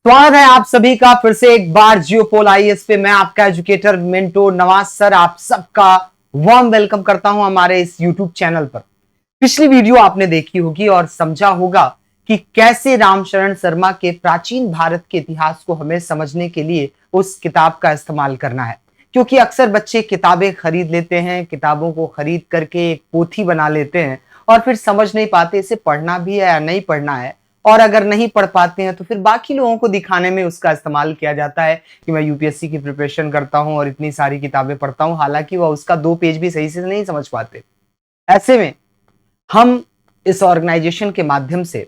स्वागत है आप सभी का फिर से एक बार जियोपोल आईएएस पे। मैं आपका एजुकेटर मेंटोर नवाज सर आप सबका वार्म वेलकम करता हूं हमारे इस यूट्यूब चैनल पर। पिछली वीडियो आपने देखी होगी और समझा होगा कि कैसे रामशरण शर्मा के प्राचीन भारत के इतिहास को हमें समझने के लिए उस किताब का इस्तेमाल करना है, क्योंकि अक्सर बच्चे किताबें खरीद लेते हैं, किताबों को खरीद करके एक पोथी बना लेते हैं और फिर समझ नहीं पाते इसे पढ़ना भी है या नहीं पढ़ना है। और अगर नहीं पढ़ पाते हैं तो फिर बाकी लोगों को दिखाने में उसका इस्तेमाल किया जाता है कि मैं यूपीएससी की प्रिपरेशन करता हूं और इतनी सारी किताबें पढ़ता हूं, हालांकि वह उसका 2 पेज भी सही से नहीं समझ पाते। ऐसे में हम इस ऑर्गेनाइजेशन के माध्यम से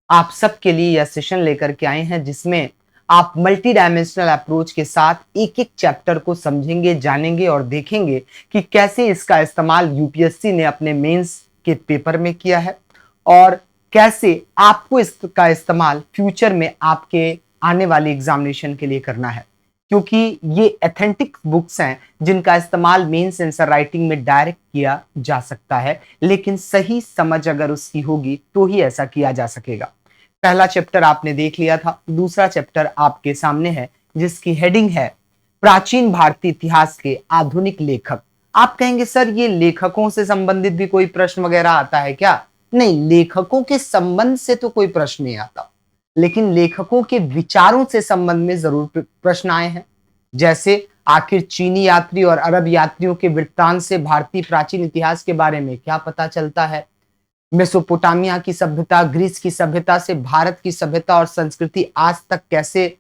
आप सबके लिए यह सेशन लेकर के आए हैं जिसमें आप मल्टी डायमेंशनल अप्रोच के साथ एक एक चैप्टर को समझेंगे, जानेंगे और देखेंगे कि कैसे इसका इस्तेमाल यूपीएससी ने अपने मेंस के पेपर में किया है और कैसे आपको इसका इस्तेमाल फ्यूचर में आपके आने वाले एग्जामिनेशन के लिए करना है, क्योंकि ये एथेंटिक बुक्स हैं जिनका इस्तेमाल मेंस आंसर राइटिंग में डायरेक्ट किया जा सकता है, लेकिन सही समझ अगर उसकी होगी तो ही ऐसा किया जा सकेगा। पहला चैप्टर आपने देख लिया था, दूसरा चैप्टर आपके सामने है जिसकी हेडिंग है प्राचीन भारतीय इतिहास के आधुनिक लेखक। आप कहेंगे सर ये लेखकों से संबंधित भी कोई प्रश्न वगैरह आता है क्या? नहीं, लेखकों के संबंध से तो कोई प्रश्न नहीं आता, लेकिन लेखकों के विचारों से संबंध में जरूर प्रश्न आए हैं। जैसे आखिर चीनी यात्री और अरब यात्रियों के वृत्तांत से भारतीय प्राचीन इतिहास के बारे में क्या पता चलता है? मेसोपोटामिया की सभ्यता, ग्रीस की सभ्यता से भारत की सभ्यता और संस्कृति आज तक कैसे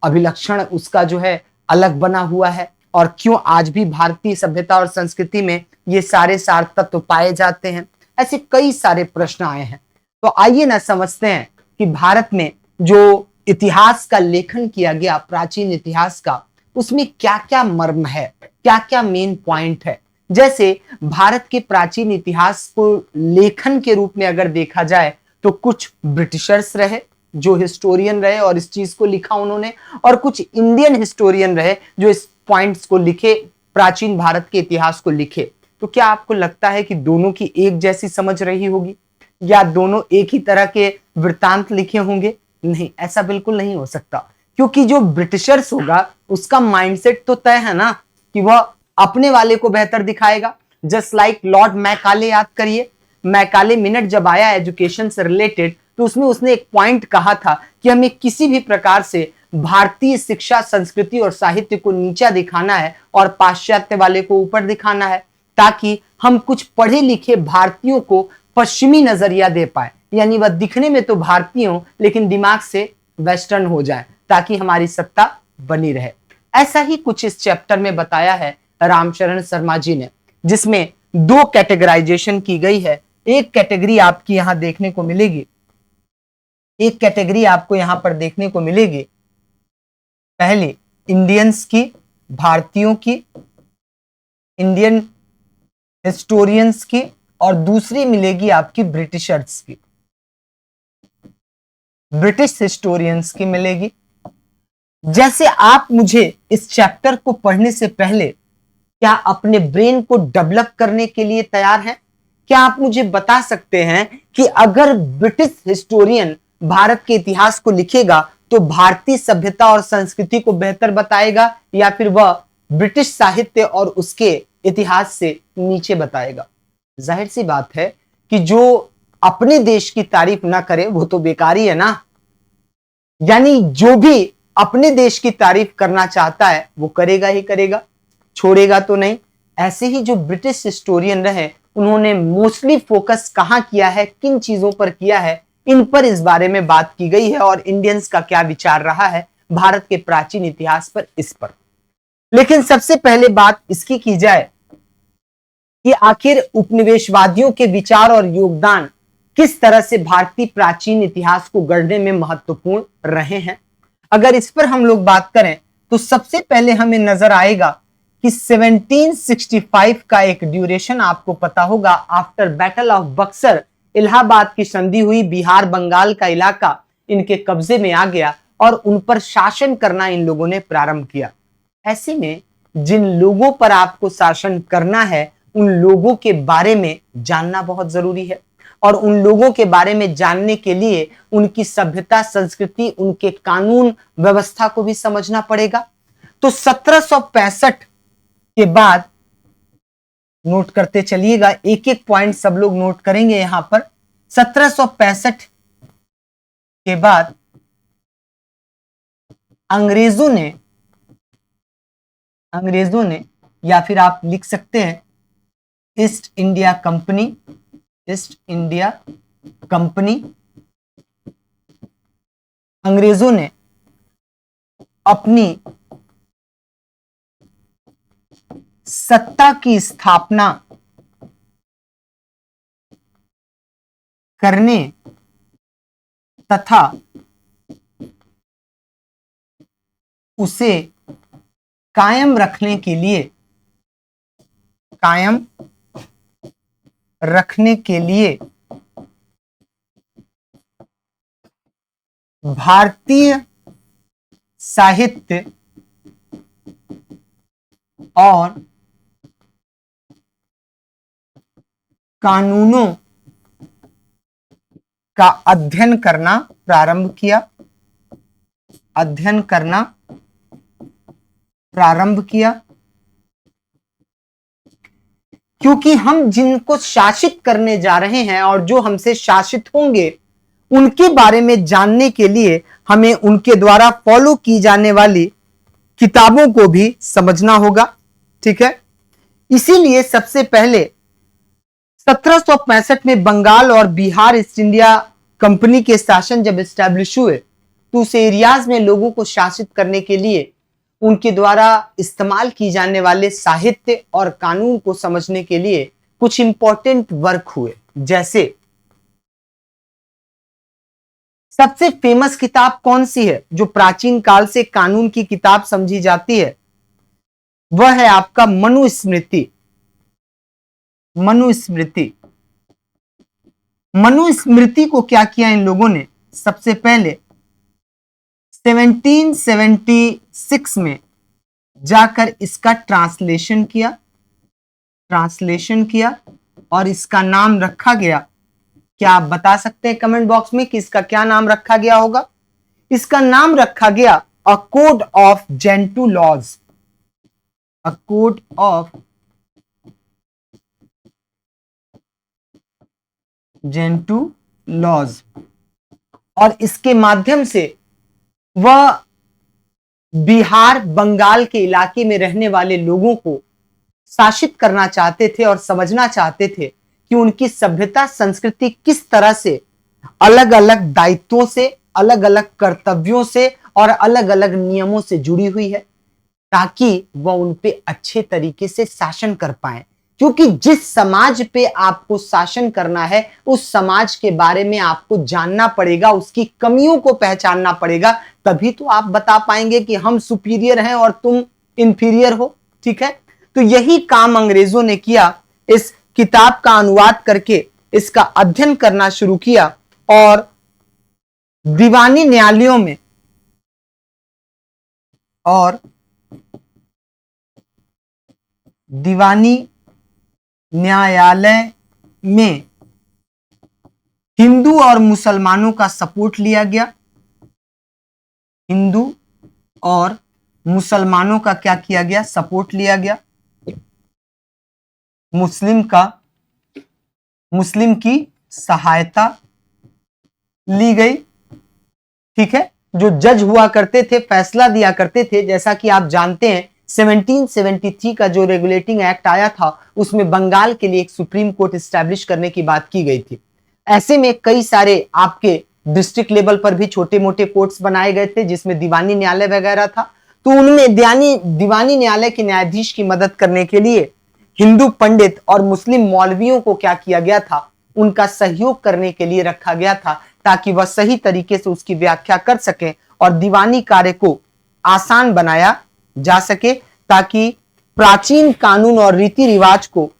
अभिलक्षण उसका जो है अलग बना हुआ है और क्यों आज भी भारतीय सभ्यता और संस्कृति में ये सारे सार तत्व पाए जाते हैं। ऐसे कई सारे प्रश्न आए हैं, तो आइए ना समझते हैं कि भारत में जो इतिहास का लेखन किया गया, प्राचीन इतिहास का, उसमें क्या क्या मर्म है, क्या क्या मेन पॉइंट है। जैसे भारत के प्राचीन इतिहास को लेखन के रूप में अगर देखा जाए तो कुछ ब्रिटिशर्स रहे जो हिस्टोरियन रहे और इस चीज को लिखा उन्होंने, और कुछ इंडियन हिस्टोरियन रहे जो इस पॉइंट्स को लिखे, प्राचीन भारत के इतिहास को लिखे। तो क्या आपको लगता है कि दोनों की एक जैसी समझ रही होगी या दोनों एक ही तरह के वृत्तांत लिखे होंगे? नहीं, ऐसा बिल्कुल नहीं हो सकता, क्योंकि जो ब्रिटिशर्स होगा उसका माइंडसेट तो तय है ना कि वह अपने वाले को बेहतर दिखाएगा। जस्ट लाइक लॉर्ड मैकाले, याद करिए मैकाले मिनट जब आया एजुकेशन से रिलेटेड तो उसमें उसने एक पॉइंट कहा था कि हमें किसी भी प्रकार से भारतीय शिक्षा, संस्कृति और साहित्य को नीचा दिखाना है और पाश्चात्य वाले को ऊपर दिखाना है, ताकि हम कुछ पढ़े लिखे भारतीयों को पश्चिमी नजरिया दे पाए, यानी वह दिखने में तो भारतीय हो लेकिन दिमाग से वेस्टर्न हो जाए, ताकि हमारी सत्ता बनी रहे। ऐसा ही कुछ इस चैप्टर में बताया है रामशरण शर्मा जी ने, जिसमें 2 कैटेगराइजेशन की गई है। एक कैटेगरी आपकी यहां देखने को मिलेगी, एक कैटेगरी आपको यहां पर देखने को मिलेगी पहले इंडियंस की, भारतीयों की, इंडियन हिस्टोरियंस की, और दूसरी मिलेगी आपकी ब्रिटिशर्स की, ब्रिटिश हिस्टोरियंस की मिलेगी। जैसे आप मुझे इस चैप्टर को पढ़ने से पहले क्या अपने ब्रेन को डेवलप करने के लिए तैयार हैं? क्या आप मुझे बता सकते हैं कि अगर ब्रिटिश हिस्टोरियन भारत के इतिहास को लिखेगा तो भारतीय सभ्यता और संस्कृति को बेहतर बताएगा या फिर वह ब्रिटिश साहित्य और उसके इतिहास से नीचे बताएगा? जाहिर सी बात है कि जो अपने देश की तारीफ ना करे वो तो बेकार ही है ना। यानी जो भी अपने देश की तारीफ करना चाहता है वो करेगा ही करेगा, छोड़ेगा तो नहीं। ऐसे ही जो ब्रिटिश हिस्टोरियन रहे उन्होंने मोस्टली फोकस कहां किया है, किन चीजों पर किया है, इन पर इस बारे में बात की गई है और इंडियंस का क्या विचार रहा है भारत के प्राचीन इतिहास पर, इस पर। लेकिन सबसे पहले बात इसकी की जाए कि आखिर उपनिवेशवादियों के विचार और योगदान किस तरह से भारतीय प्राचीन इतिहास को गढ़ने में महत्वपूर्ण रहे हैं। अगर इस पर हम लोग बात करें तो सबसे पहले हमें नजर आएगा कि 1765 का एक ड्यूरेशन आपको पता होगा, after battle of Buxar Allahabad की संधि हुई, बिहार बंगाल का इलाका इनके कब्जे में आ गया और उन पर शासन करना इन लोगों ने प्रारंभ किया। ऐसे में जिन लोगों पर आपको शासन करना है उन लोगों के बारे में जानना बहुत जरूरी है और उन लोगों के बारे में जानने के लिए उनकी सभ्यता, संस्कृति, उनके कानून व्यवस्था को भी समझना पड़ेगा। तो 1765 के बाद नोट करते चलिएगा, एक एक पॉइंट सब लोग नोट करेंगे यहां पर। 1765 के बाद अंग्रेजों ने या फिर आप लिख सकते हैं ईस्ट इंडिया कंपनी, अंग्रेजों ने अपनी सत्ता की स्थापना करने तथा उसे कायम रखने के लिए भारतीय साहित्य और कानूनों का अध्ययन करना प्रारंभ किया। क्योंकि हम जिनको शासित करने जा रहे हैं और जो हमसे शासित होंगे उनके बारे में जानने के लिए हमें उनके द्वारा फॉलो की जाने वाली किताबों को भी समझना होगा। ठीक है, इसीलिए सबसे पहले 1765 में बंगाल और बिहार ईस्ट इंडिया कंपनी के शासन जब एस्टैब्लिश हुए तो उस एरियाज में लोगों को शासित करने के लिए उनके द्वारा इस्तेमाल की जाने वाले साहित्य और कानून को समझने के लिए कुछ इंपॉर्टेंट वर्क हुए। जैसे सबसे फेमस किताब कौन सी है जो प्राचीन काल से कानून की किताब समझी जाती है? वह है आपका मनुस्मृति। मनुस्मृति को क्या किया इन लोगों ने? सबसे पहले 1776 में जाकर इसका ट्रांसलेशन किया और इसका नाम रखा गया। क्या आप बता सकते हैं कमेंट बॉक्स में कि इसका क्या नाम रखा गया होगा? इसका नाम रखा गया a code of Gentoo laws. A code of Gentoo laws. और इसके माध्यम से वह बिहार, बंगाल के इलाके में रहने वाले लोगों को शासित करना चाहते थे और समझना चाहते थे कि उनकी सभ्यता, संस्कृति किस तरह से अलग अलग दायित्वों से, अलग अलग कर्तव्यों से और अलग अलग नियमों से जुड़ी हुई है, ताकि वह उन पे अच्छे तरीके से शासन कर पाए। क्योंकि जिस समाज पे आपको शासन करना है उस समाज के बारे में आपको जानना पड़ेगा, उसकी कमियों को पहचानना पड़ेगा, तभी तो आप बता पाएंगे कि हम सुपीरियर हैं और तुम इंफीरियर हो। ठीक है, तो यही काम अंग्रेजों ने किया। इस किताब का अनुवाद करके इसका अध्ययन करना शुरू किया और दीवानी न्यायालयों में हिंदू और मुसलमानों का सपोर्ट लिया गया। हिंदू और मुसलमानों का क्या किया गया? सपोर्ट लिया गया। मुस्लिम की सहायता ली गई। ठीक है, जो जज हुआ करते थे, फैसला दिया करते थे, जैसा कि आप जानते हैं 1773 का जो रेगुलेटिंग एक्ट आया था उसमें बंगाल के लिए एक सुप्रीम कोर्ट एस्टैब्लिश करने की बात की गई थी। ऐसे में कई सारे आपके डिस्ट्रिक्ट लेवल पर भी छोटे मोटे कोर्ट्स बनाए गए थे जिसमें दीवानी न्यायालय वगैरह था। तो उनमें दीवानी न्यायालय के न्यायाधीश की मदद करने के लिए हिंदू पंडित और मुस्लिम मौलवियों को क्या किया गया था? उनका सहयोग करने के लिए रखा गया था, ताकि वह सही तरीके से उसकी व्याख्या कर सके और दीवानी कार्य को आसान बनाया जा सके, ताकि प्राचीन कानून और रीति रिवाज को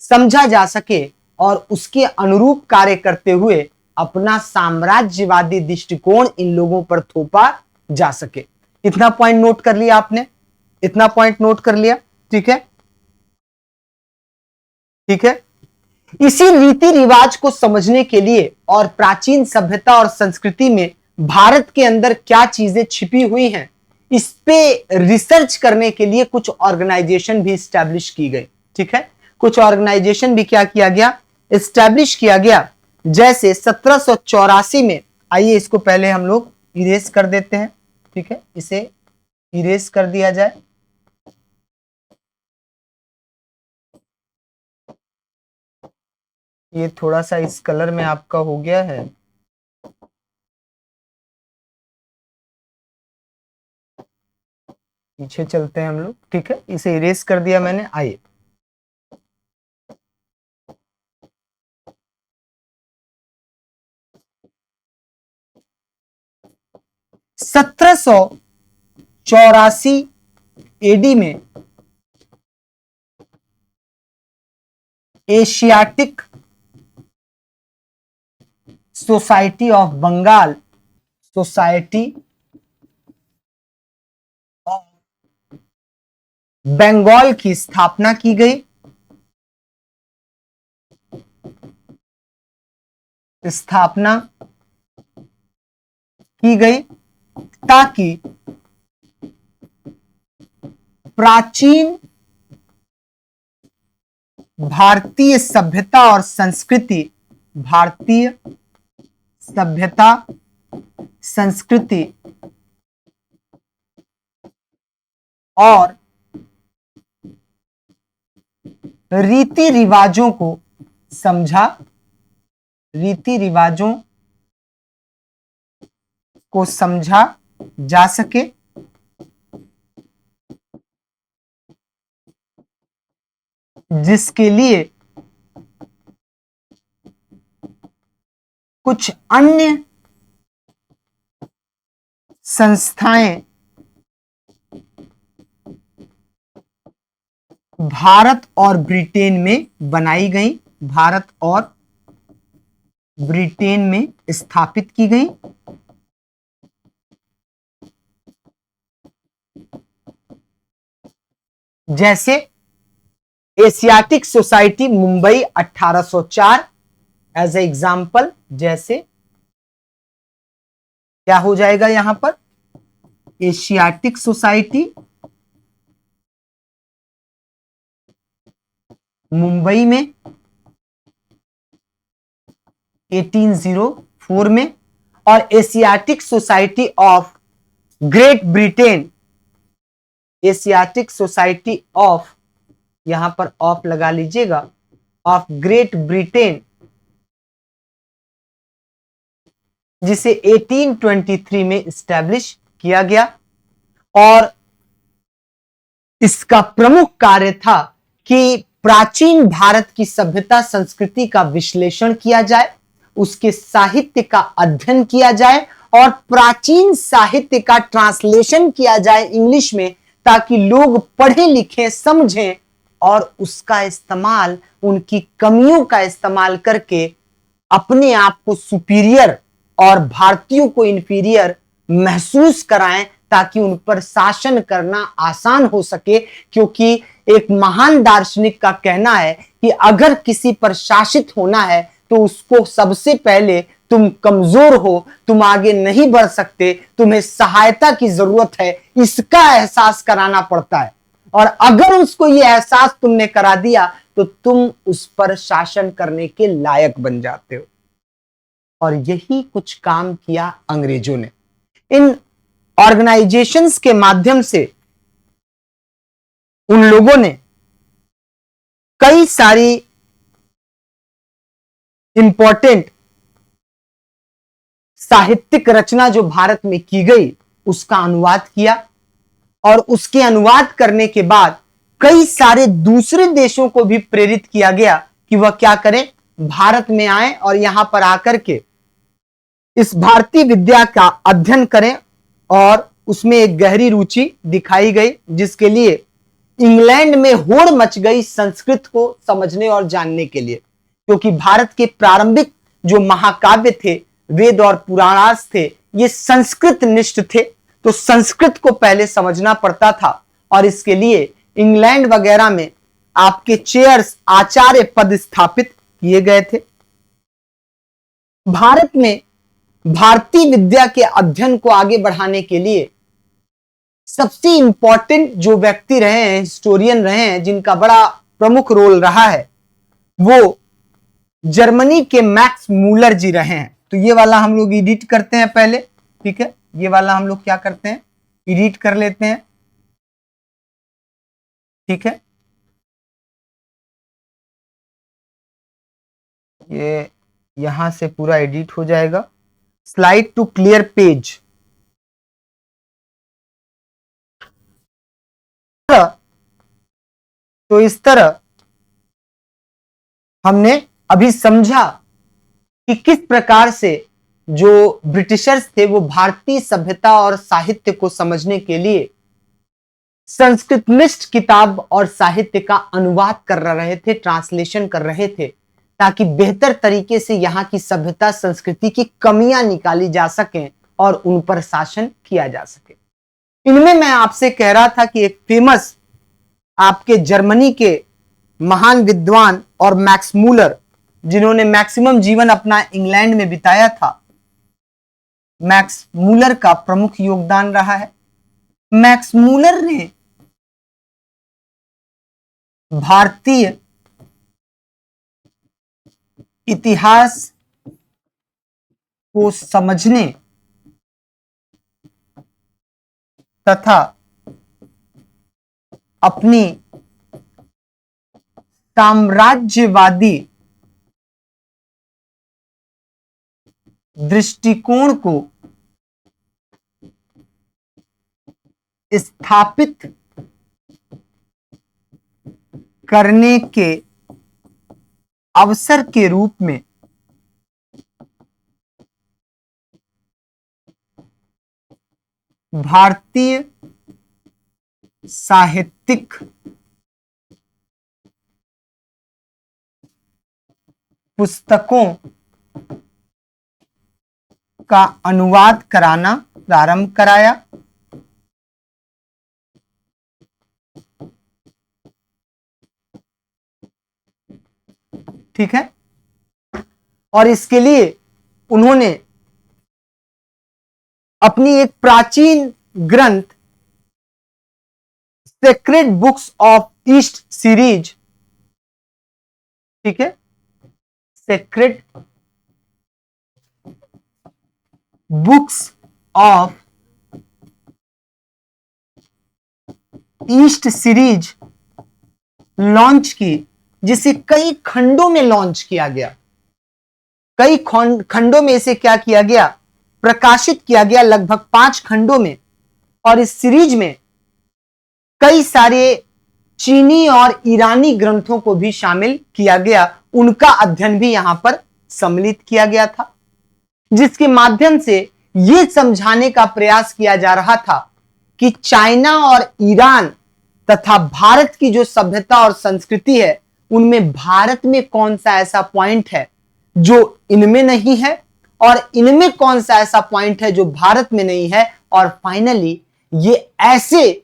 समझा जा सके और उसके अनुरूप कार्य करते हुए अपना साम्राज्यवादी दृष्टिकोण इन लोगों पर थोपा जा सके। इतना पॉइंट नोट कर लिया आपने? इतना पॉइंट नोट कर लिया? ठीक है, ठीक है। इसी रीति रिवाज को समझने के लिए और प्राचीन सभ्यता और संस्कृति में भारत के अंदर क्या चीजें छिपी हुई हैं, इस पे रिसर्च करने के लिए कुछ ऑर्गेनाइजेशन भी स्टैब्लिश की गई। ठीक है, कुछ ऑर्गेनाइजेशन भी क्या किया गया, स्टैब्लिश किया गया। जैसे 1784 में, आइए इसको पहले हम लोग इरेज कर देते हैं। ठीक है, इसे इरेज कर दिया जाए। ये थोड़ा सा इस कलर में आपका हो गया है। पीछे चलते हैं हम लोग। ठीक है, इसे इरेज कर दिया मैंने। आइए, सत्रह सौ चौरासी एडी में Asiatic Society of Bengal, Society of Bengal की स्थापना की गई। स्थापना की गई ताकि प्राचीन भारतीय सभ्यता और संस्कृति, भारतीय सभ्यता संस्कृति और रीति रिवाजों को समझा, रीति रिवाजों को समझा जा सके, जिसके लिए कुछ अन्य संस्थाएं भारत और ब्रिटेन में बनाई गई, भारत और ब्रिटेन में स्थापित की गई। जैसे Asiatic Society Mumbai 1804 as a example. जैसे क्या हो जाएगा यहां पर, एशियाटिक सोसाइटी मुंबई में 1804 में, और Asiatic Society of great Britain, Asiatic Society of, यहां पर ऑफ लगा लीजिएगा, ऑफ ग्रेट ब्रिटेन, जिसे 1823 में स्टैब्लिश किया गया। और इसका प्रमुख कार्य था कि प्राचीन भारत की सभ्यता संस्कृति का विश्लेषण किया जाए, उसके साहित्य का अध्ययन किया जाए और प्राचीन साहित्य का ट्रांसलेशन किया जाए इंग्लिश में, ताकि लोग पढ़ें लिखें समझें और उसका इस्तेमाल, उनकी कमियों का इस्तेमाल करके अपने आप को सुपीरियर और भारतीयों को इंफीरियर महसूस कराएं, ताकि उन पर शासन करना आसान हो सके। क्योंकि एक महान दार्शनिक का कहना है कि अगर किसी पर शासित होना है तो उसको सबसे पहले, तुम कमजोर हो, तुम आगे नहीं बढ़ सकते, तुम्हें सहायता की जरूरत है, इसका एहसास कराना पड़ता है। और अगर उसको यह एहसास तुमने करा दिया तो तुम उस पर शासन करने के लायक बन जाते हो। और यही कुछ काम किया अंग्रेजों ने। इन ऑर्गेनाइजेशंस के माध्यम से उन लोगों ने कई सारी इंपॉर्टेंट साहित्यिक रचना जो भारत में की गई उसका अनुवाद किया, और उसके अनुवाद करने के बाद कई सारे दूसरे देशों को भी प्रेरित किया गया कि वह क्या करें, भारत में आए और यहां पर आकर के इस भारतीय विद्या का अध्ययन करें। और उसमें एक गहरी रुचि दिखाई गई, जिसके लिए इंग्लैंड में होड़ मच गई संस्कृत को समझने और जानने के लिए। क्योंकि भारत के प्रारंभिक जो महाकाव्य थे, वेद और पुराणास थे, ये संस्कृत निष्ठ थे, तो संस्कृत को पहले समझना पड़ता था। और इसके लिए इंग्लैंड वगैरह में आपके चेयर्स, आचार्य पद स्थापित किए गए थे। भारत में भारतीय विद्या के अध्ययन को आगे बढ़ाने के लिए सबसे इंपॉर्टेंट जो व्यक्ति रहे हैं, हिस्टोरियन रहे हैं, जिनका बड़ा प्रमुख रोल रहा है, वो जर्मनी के मैक्स मूलर जी रहे हैं। तो ये वाला हम लोग एडिट करते हैं पहले, ठीक है, ये वाला हम लोग क्या करते हैं, एडिट कर लेते हैं, ठीक है। ये यहां से पूरा एडिट हो जाएगा। Slide to clear page. तो इस तरह हमने अभी समझा कि किस प्रकार से जो ब्रिटिशर्स थे वो भारतीय सभ्यता और साहित्य को समझने के लिए संस्कृतनिष्ठ किताब और साहित्य का अनुवाद कर रहे थे, ट्रांसलेशन कर रहे थे, ताकि बेहतर तरीके से यहाँ की सभ्यता संस्कृति की कमियां निकाली जा सकें और उन पर शासन किया जा सके। इनमें मैं आपसे कह रहा था कि एक फेमस आपके जर्मनी के महान विद्वान और मैक्स मूलर, जिन्होंने मैक्सिमम जीवन अपना इंग्लैंड में बिताया था, मैक्स मूलर का प्रमुख योगदान रहा है। मैक्स मूलर ने भारतीय इतिहास को समझने तथा अपनी साम्राज्यवादी दृष्टिकोण को स्थापित करने के अवसर के रूप में भारतीय साहित्यिक पुस्तकों का अनुवाद कराना प्रारंभ कराया। ठीक है, और इसके लिए उन्होंने अपनी एक प्राचीन ग्रंथ sacred books of east series, ठीक है, sacred books of east series launch की, जिसे कई खंडों में लॉन्च किया गया। कई खंडों में इसे क्या किया गया, प्रकाशित किया गया, लगभग 5 खंडों में। और इस सीरीज में कई सारे चीनी और ईरानी ग्रंथों को भी शामिल किया गया, उनका अध्ययन भी यहां पर सम्मिलित किया गया था, जिसके माध्यम से यह समझाने का प्रयास किया जा रहा था कि चाइना और ईरान तथा भारत की जो सभ्यता और संस्कृति है, उनमें भारत में कौन सा ऐसा पॉइंट है जो इनमें नहीं है, और इनमें कौन सा ऐसा पॉइंट है जो भारत में नहीं है। और फाइनली ये ऐसे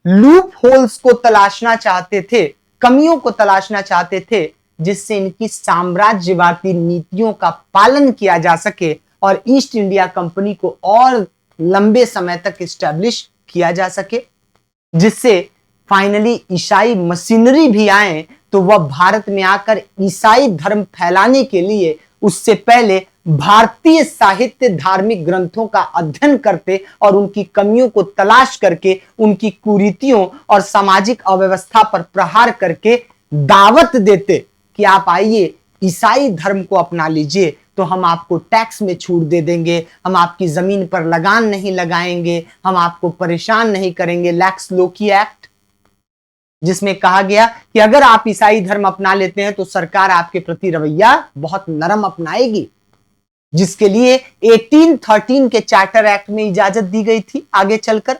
लूप होल्स को तलाशना चाहते थे, कमियों को तलाशना चाहते थे, जिससे इनकी साम्राज्यवादी नीतियों का पालन किया जा सके और ईस्ट इंडिया कंपनी को और लंबे समय तक इस्टेब्लिश किया जा सके, जिससे फाइनली ईसाई मशीनरी भी आए तो वह भारत में आकर ईसाई धर्म फैलाने के लिए उससे पहले भारतीय साहित्य धार्मिक ग्रंथों का अध्ययन करते और उनकी कमियों को तलाश करके उनकी कुरीतियों और सामाजिक अव्यवस्था पर प्रहार करके दावत देते कि आप आइए ईसाई धर्म को अपना लीजिए, तो हम आपको टैक्स में छूट दे देंगे, हम आपकी जमीन पर लगान नहीं लगाएंगे, हम आपको परेशान नहीं करेंगे। लैक्स लोकी एक्ट, जिसमें कहा गया कि अगर आप ईसाई धर्म अपना लेते हैं तो सरकार आपके प्रति रवैया बहुत नरम अपनाएगी, जिसके लिए 1813 के चार्टर एक्ट में इजाजत दी गई थी। आगे चलकर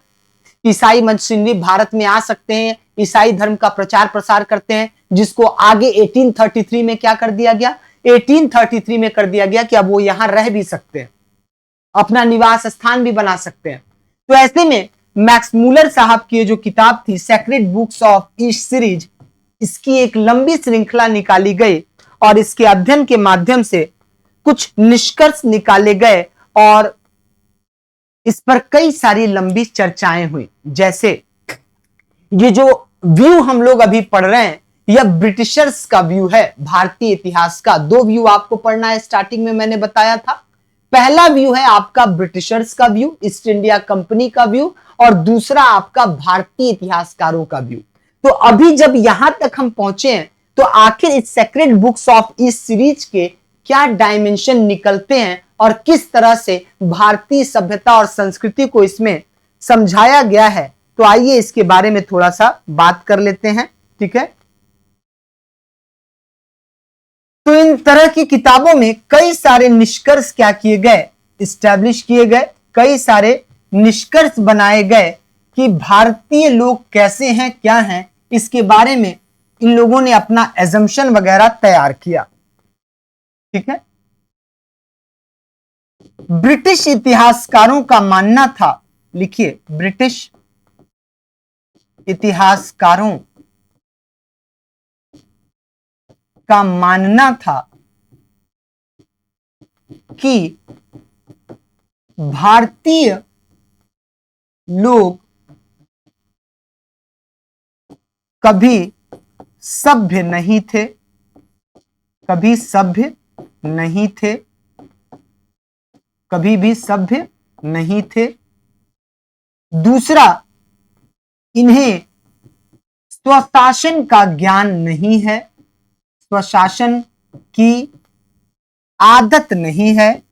ईसाई मशीनरी भारत में आ सकते हैं, ईसाई धर्म का प्रचार प्रसार करते हैं, जिसको आगे 1833 में क्या कर दिया गया, 1833 में कर दिया गया कि अब वो यहां रह भी सकते हैं, अपना निवास स्थान भी बना सकते हैं। तो ऐसे में मैक्स मूलर साहब की जो किताब थी sacred books of east series, इसकी एक लंबी श्रृंखला निकाली गई और इसके अध्ययन के माध्यम से कुछ निष्कर्ष निकाले गए और इस पर कई सारी लंबी चर्चाएं हुई। जैसे ये जो व्यू हम लोग अभी पढ़ रहे हैं, यह ब्रिटिशर्स का व्यू है भारतीय इतिहास का। दो व्यू आपको पढ़ना है, स्टार्टिंग में मैंने बताया था। पहला व्यू है आपका ब्रिटिशर्स का व्यू, ईस्ट इंडिया कंपनी का व्यू, और दूसरा आपका भारतीय इतिहासकारों का व्यू। तो अभी जब यहां तक हम पहुंचे हैं, तो आखिर इस सेक्रेड बुक्स ऑफ इस सीरीज के क्या डायमेंशन निकलते हैं और किस तरह से भारतीय सभ्यता और संस्कृति को इसमें समझाया गया है, तो आइए इसके बारे में थोड़ा सा बात कर लेते हैं। ठीक है, तो इन तरह की किताबों में कई सारे निष्कर्ष क्या किए गए, इस्टेब्लिश किए गए, कई सारे निष्कर्ष बनाए गए कि भारतीय लोग कैसे हैं, क्या हैं, इसके बारे में इन लोगों ने अपना एजम्पशन वगैरह तैयार किया। ठीक है, ब्रिटिश इतिहासकारों का मानना था, लिखिए, ब्रिटिश इतिहासकारों का मानना था कि भारतीय लोग कभी सभ्य नहीं थे, कभी सभ्य नहीं थे, कभी भी सभ्य नहीं थे। दूसरा, इन्हें स्वशासन का ज्ञान नहीं है, स्वशासन की आदत नहीं है,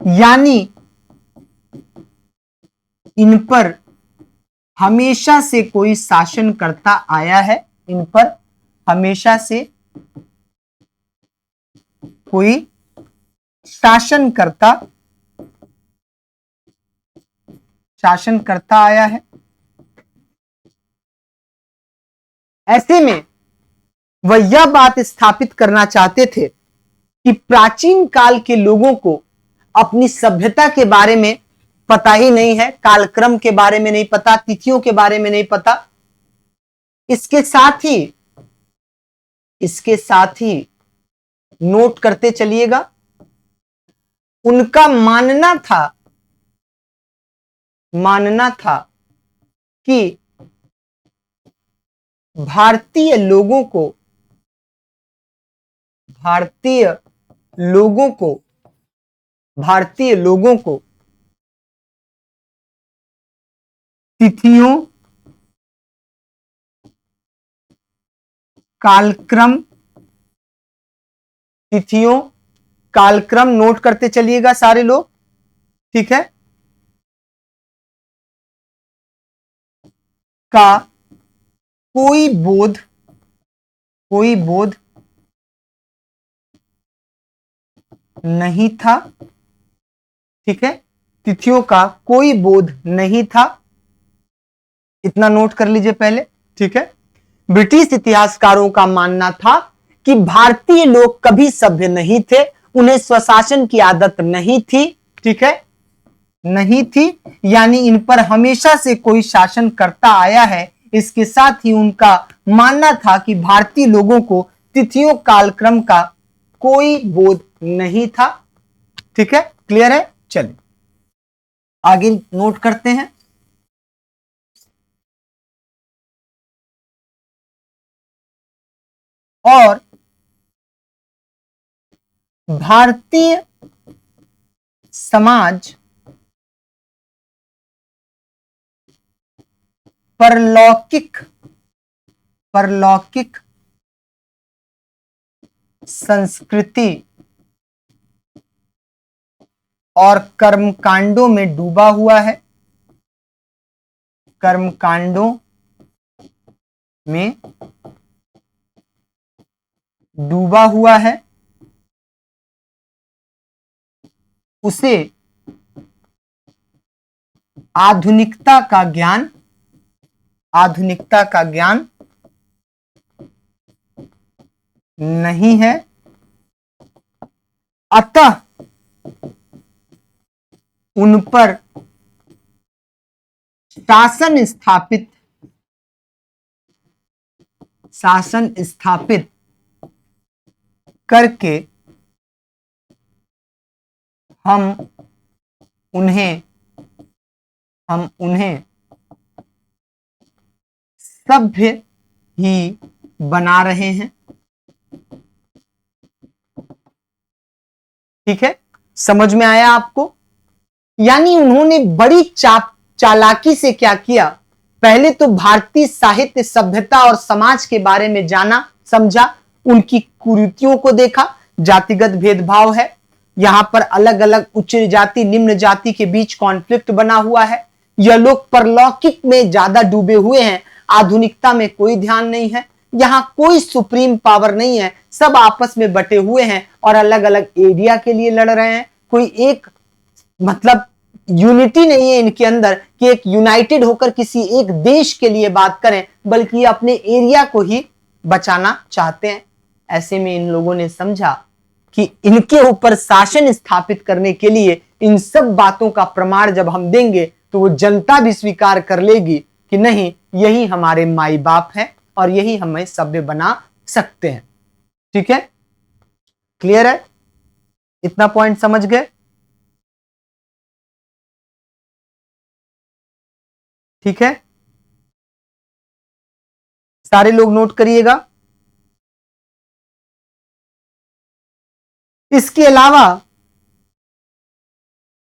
यानी इन पर हमेशा से कोई शासन करता आया है, इन पर हमेशा से कोई शासन करता आया है। ऐसे में वह यह बात स्थापित करना चाहते थे कि प्राचीन काल के लोगों को अपनी सभ्यता के बारे में पता ही नहीं है, कालक्रम के बारे में नहीं पता, तिथियों के बारे में नहीं पता। इसके साथ ही नोट करते चलिएगा, उनका मानना था कि भारतीय लोगों को तिथियों, कालक्रम नोट करते चलिएगा सारे लोग। ठीक है, का कोई बोध नहीं था। ठीक है, तिथियों का कोई बोध नहीं था, इतना नोट कर लीजिए पहले। ठीक है, ब्रिटिश इतिहासकारों का मानना था कि भारतीय लोग कभी सभ्य नहीं थे, उन्हें स्वशासन की आदत नहीं थी। ठीक है, नहीं थी, यानी इन पर हमेशा से कोई शासन करता आया है। इसके साथ ही उनका मानना था कि भारतीय लोगों को तिथियों, कालक्रम का कोई बोध नहीं था। ठीक है, क्लियर है? चलिए आगे नोट करते हैं। और भारतीय समाज परलौकिक संस्कृति और कर्मकांडों में डूबा हुआ है, कर्मकांडों में डूबा हुआ है। उसे आधुनिकता का ज्ञान नहीं है, अतः उन पर शासन शासन स्थापित करके हम उन्हें सभ्य ही बना रहे हैं। ठीक है, समझ में आया आपको? यानी उन्होंने बड़ी चालाकी से क्या किया, पहले तो भारतीय साहित्य, सभ्यता और समाज के बारे में जाना समझा, उनकी कुरीतियों को देखा। जातिगत भेदभाव है, यहां पर अलग अलग उच्च जाति निम्न जाति के बीच कॉन्फ्लिक्ट बना हुआ है। यह लोग परलौकिक में ज्यादा डूबे हुए हैं, आधुनिकता में कोई ध्यान नहीं है। यहां कोई सुप्रीम पावर नहीं है, सब आपस में बटे हुए हैं और अलग अलग एरिया के लिए लड़ रहे हैं। कोई एक मतलब यूनिटी नहीं है इनके अंदर कि एक यूनाइटेड होकर किसी एक देश के लिए बात करें, बल्कि अपने एरिया को ही बचाना चाहते हैं। ऐसे में इन लोगों ने समझा कि इनके ऊपर शासन स्थापित करने के लिए इन सब बातों का प्रमाण जब हम देंगे तो वो जनता भी स्वीकार कर लेगी कि नहीं, यही हमारे माई बाप है और यही हमें सभ्य बना सकते हैं। ठीक है, क्लियर है? इतना पॉइंट समझ गए? ठीक है, सारे लोग नोट करिएगा। इसके अलावा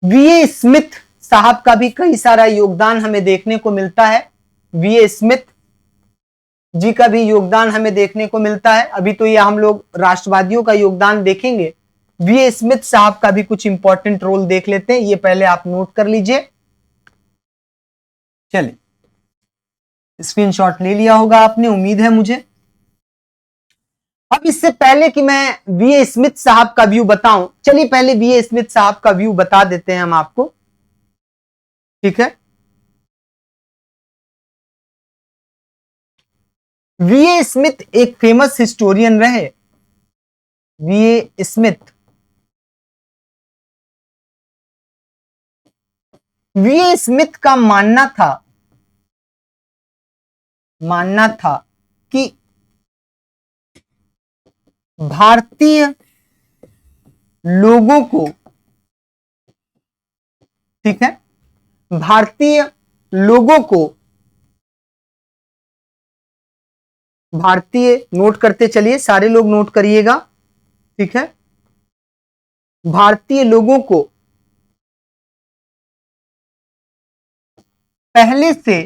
वीए स्मिथ साहब का भी कई सारा योगदान हमें देखने को मिलता है। वीए स्मिथ जी का भी योगदान हमें देखने को मिलता है। अभी तो ये हम लोग राष्ट्रवादियों का योगदान देखेंगे, वीए स्मिथ साहब का भी कुछ इंपॉर्टेंट रोल देख लेते हैं। ये पहले आप नोट कर लीजिए। चलिए, स्क्रीनशॉट ले लिया होगा आपने, उम्मीद है मुझे। अब इससे पहले कि मैं वीए स्मिथ साहब का व्यू बताऊं, चलिए पहले वीए स्मिथ साहब का व्यू बता देते हैं हम आपको। ठीक है, वीए स्मिथ एक फेमस हिस्टोरियन रहे। वीए स्मिथ, वीए स्मिथ का मानना था कि भारतीय लोगों को, ठीक है, भारतीय लोगों को, भारतीय नोट करते चलिए, सारे लोग नोट करिएगा। ठीक है, भारतीय लोगों को पहले से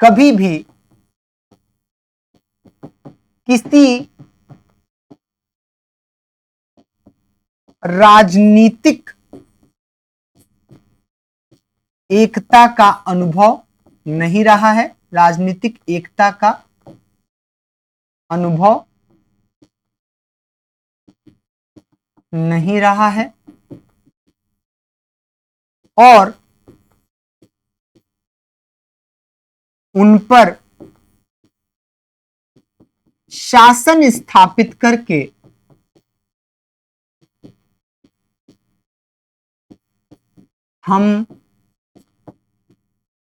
कभी भी किसी राजनीतिक एकता का अनुभव नहीं रहा है। राजनीतिक एकता का अनुभव नहीं रहा है और उन पर शासन स्थापित करके हम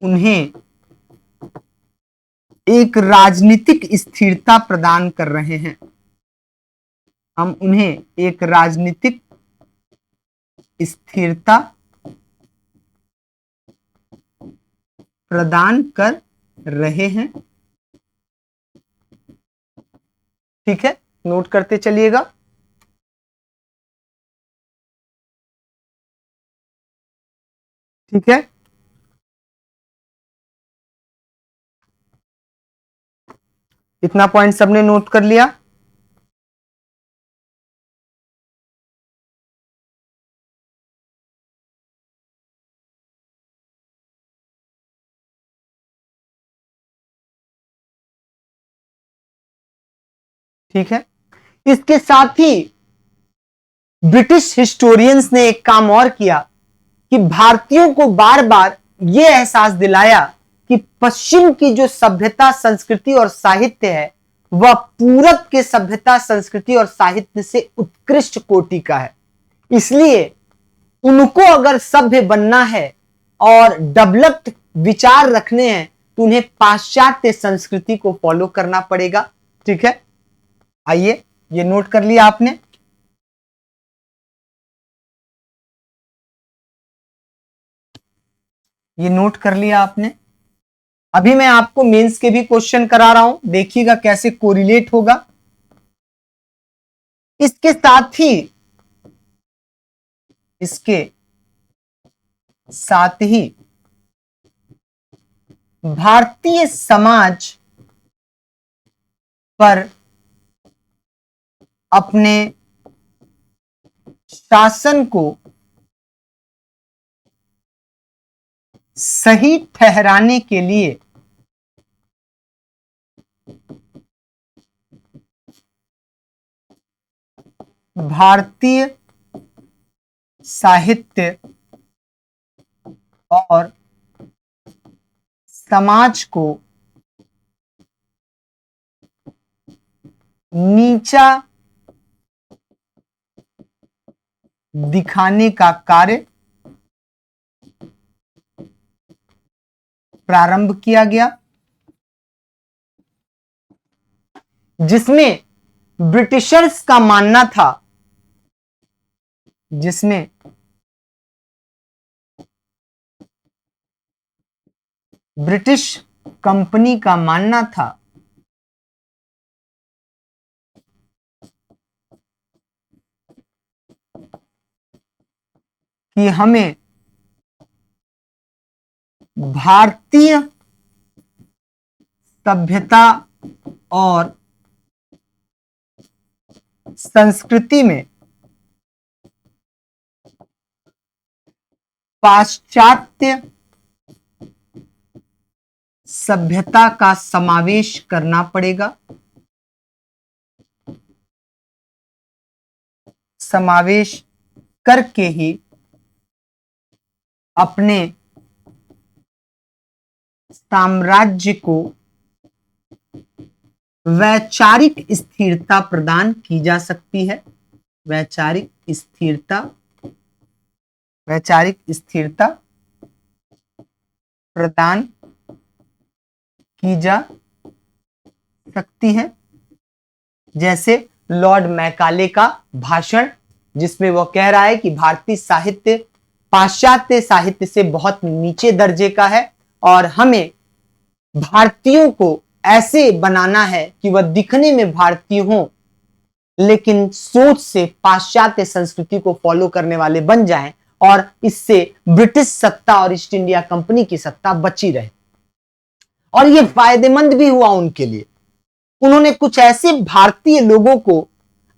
उन्हें एक राजनीतिक स्थिरता प्रदान कर रहे हैं। हम उन्हें एक राजनीतिक स्थिरता प्रदान कर रहे हैं। ठीक है, नोट करते चलिएगा। ठीक है, इतना पॉइंट सबने नोट कर लिया। ठीक है, इसके साथ ही ब्रिटिश हिस्टोरियंस ने एक काम और किया कि भारतीयों को बार बार यह एहसास दिलाया कि पश्चिम की जो सभ्यता, संस्कृति और साहित्य है वह पूरब के सभ्यता, संस्कृति और साहित्य से उत्कृष्ट कोटि का है। इसलिए उनको अगर सभ्य बनना है और डेवलप्ड विचार रखने हैं तो उन्हें पाश्चात्य संस्कृति को फॉलो करना पड़ेगा। ठीक है, आइए ये नोट कर लिया आपने। ये नोट कर लिया आपने। अभी मैं आपको मेंस के भी क्वेश्चन करा रहा हूं, देखिएगा कैसे कोरिलेट होगा। इसके साथ ही भारतीय समाज पर अपने शासन को सही ठहराने के लिए भारतीय साहित्य और समाज को नीचा दिखाने का कार्य प्रारंभ किया गया, जिसमें ब्रिटिशर्स का मानना था, जिसमें ब्रिटिश कंपनी का मानना था कि हमें भारतीय सभ्यता और संस्कृति में पाश्चात्य सभ्यता का समावेश करना पड़ेगा, समावेश करके ही अपने साम्राज्य को वैचारिक स्थिरता प्रदान की जा सकती है। वैचारिक स्थिरता प्रदान की जा सकती है। जैसे लॉर्ड मैकाले का भाषण, जिसमें वह कह रहा है कि भारतीय साहित्य पाश्चात्य साहित्य से बहुत नीचे दर्जे का है और हमें भारतीयों को ऐसे बनाना है कि वह दिखने में भारतीय हो लेकिन सोच से पाश्चात्य संस्कृति को फॉलो करने वाले बन जाएं और इससे ब्रिटिश सत्ता और ईस्ट इंडिया कंपनी की सत्ता बची रहे। और यह फायदेमंद भी हुआ उनके लिए। उन्होंने कुछ ऐसे भारतीय लोगों को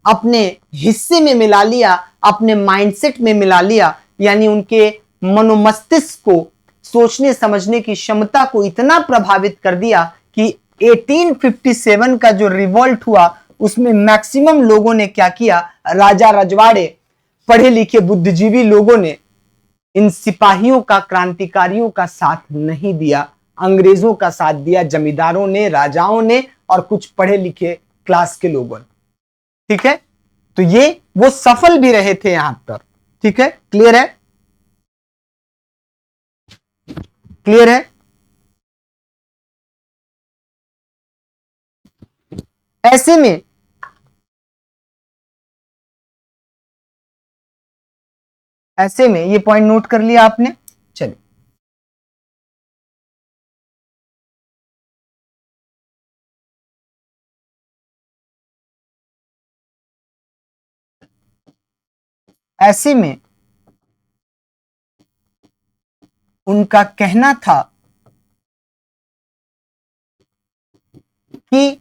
अपने हिस्से में मिला लिया, अपने माइंडसेट में मिला लिया, यानी उनके मनोमस्तिष्क को, सोचने समझने की क्षमता को इतना प्रभावित कर दिया कि 1857 का जो रिवॉल्ट हुआ उसमें मैक्सिमम लोगों ने क्या किया, राजा रजवाड़े, पढ़े लिखे बुद्धिजीवी लोगों ने इन सिपाहियों का, क्रांतिकारियों का साथ नहीं दिया, अंग्रेजों का साथ दिया, जमींदारों ने, राजाओं ने और कुछ पढ़े लिखे क्लास के लोगों ने। ठीक है, तो ये वो सफल भी रहे थे यहां पर। ठीक है, क्लियर है? क्लियर है? ऐसे में ये पॉइंट नोट कर लिया आपने। चलिए ऐसे में उनका कहना था कि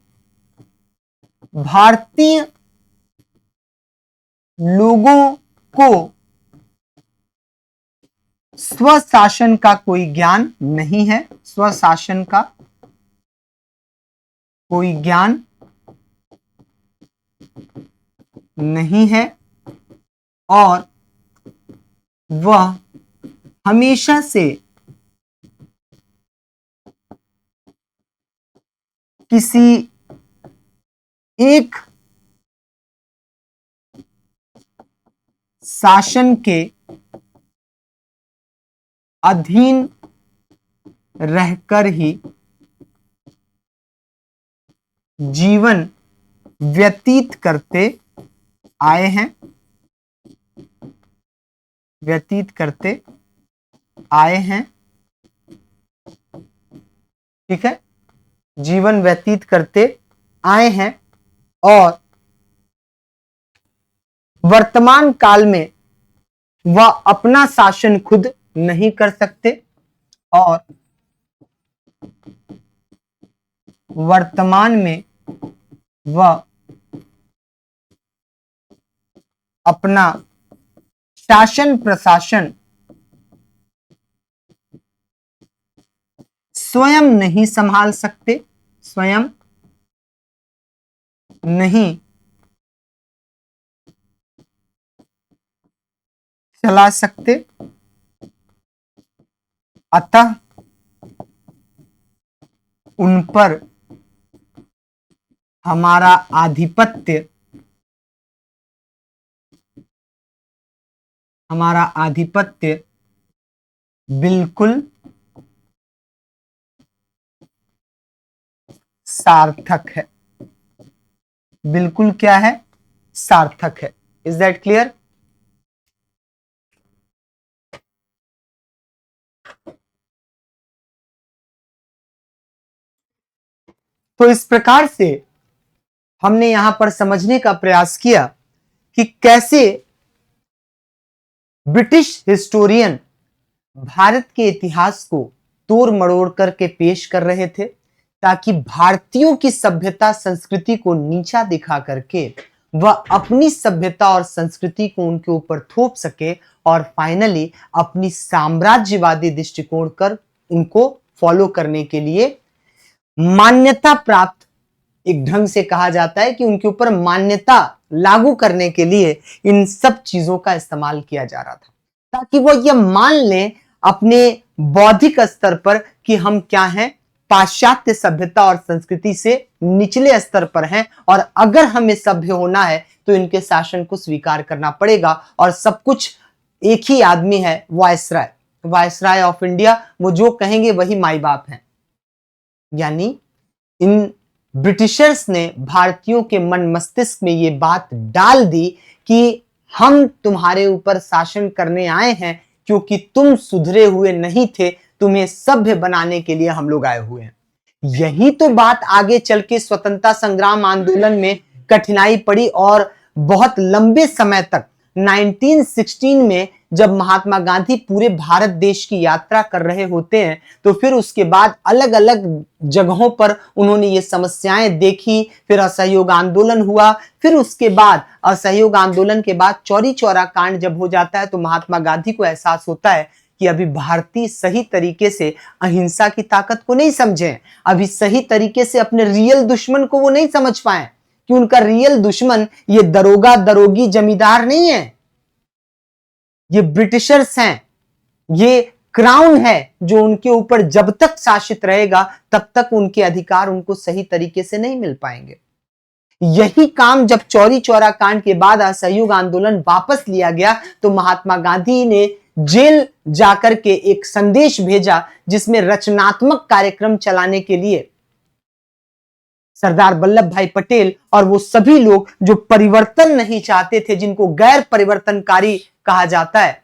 भारतीय लोगों को स्वशासन का कोई ज्ञान नहीं है, स्वशासन का कोई ज्ञान नहीं है और वह हमेशा से किसी एक शासन के अधीन रहकर ही जीवन व्यतीत करते आए हैं, व्यतीत करते आए हैं, ठीक है, जीवन व्यतीत करते आए हैं और वर्तमान काल में वह अपना शासन खुद नहीं कर सकते और वर्तमान में वह अपना शासन प्रशासन स्वयं नहीं संभाल सकते, स्वयं नहीं चला सकते, अतः उन पर हमारा आधिपत्य, हमारा आधिपत्य बिल्कुल सार्थक है, बिल्कुल क्या है, सार्थक है। Is that clear? तो इस प्रकार से हमने यहां पर समझने का प्रयास किया कि कैसे ब्रिटिश हिस्टोरियन भारत के इतिहास को तोड़ मरोड़ करके पेश कर रहे थे ताकि भारतीयों की सभ्यता संस्कृति को नीचा दिखा करके वह अपनी सभ्यता और संस्कृति को उनके ऊपर थोप सके और फाइनली अपनी साम्राज्यवादी दृष्टिकोण कर उनको फॉलो करने के लिए मान्यता प्राप्त, एक ढंग से कहा जाता है कि उनके ऊपर मान्यता लागू करने के लिए इन सब चीजों का इस्तेमाल किया जा रहा था ताकि वो ये मान लें अपने बौद्धिक स्तर पर कि हम क्या हैं, पाश्चात्य सभ्यता और संस्कृति से निचले स्तर पर हैं और अगर हमें सभ्य होना है तो इनके शासन को स्वीकार करना पड़ेगा और सब कुछ एक ही आदमी है, वायसराय, वायसराय ऑफ इंडिया, वो जो कहेंगे वही माई बाप हैं। यानी इन ब्रिटिशर्स ने भारतीयों के मन मस्तिष्क में ये बात डाल दी कि हम तुम्हारे ऊपर शासन करने आए हैं क्योंकि तुम सुधरे हुए नहीं थे, तुम्हें सभ्य बनाने के लिए हम लोग आए हुए हैं। यही तो बात आगे चल के स्वतंत्रता संग्राम आंदोलन में कठिनाई पड़ी और बहुत लंबे समय तक 1916 में जब महात्मा गांधी पूरे भारत देश की यात्रा कर रहे होते हैं तो फिर उसके बाद अलग अलग जगहों पर उन्होंने ये समस्याएं देखी, फिर असहयोग आंदोलन हुआ, फिर उसके बाद असहयोग आंदोलन के बाद चौरी चौरा कांड जब हो जाता है तो महात्मा गांधी को एहसास होता है कि अभी भारतीय सही तरीके से अहिंसा की ताकत को नहीं समझे, अभी सही तरीके से अपने रियल दुश्मन को वो नहीं समझ पाए कि उनका रियल दुश्मन ये दरोगा दरोगी जमींदार नहीं है, ये ब्रिटिशर्स हैं, ये क्राउन है जो उनके ऊपर जब तक शासित रहेगा तब तक उनके अधिकार उनको सही तरीके से नहीं मिल पाएंगे। यही काम जब चौरी चौरा कांड के बाद असहयोग आंदोलन वापस लिया गया तो महात्मा गांधी ने जेल जाकर के एक संदेश भेजा जिसमें रचनात्मक कार्यक्रम चलाने के लिए सरदार वल्लभ भाई पटेल और वो सभी लोग जो परिवर्तन नहीं चाहते थे, जिनको गैर परिवर्तनकारी कहा जाता है,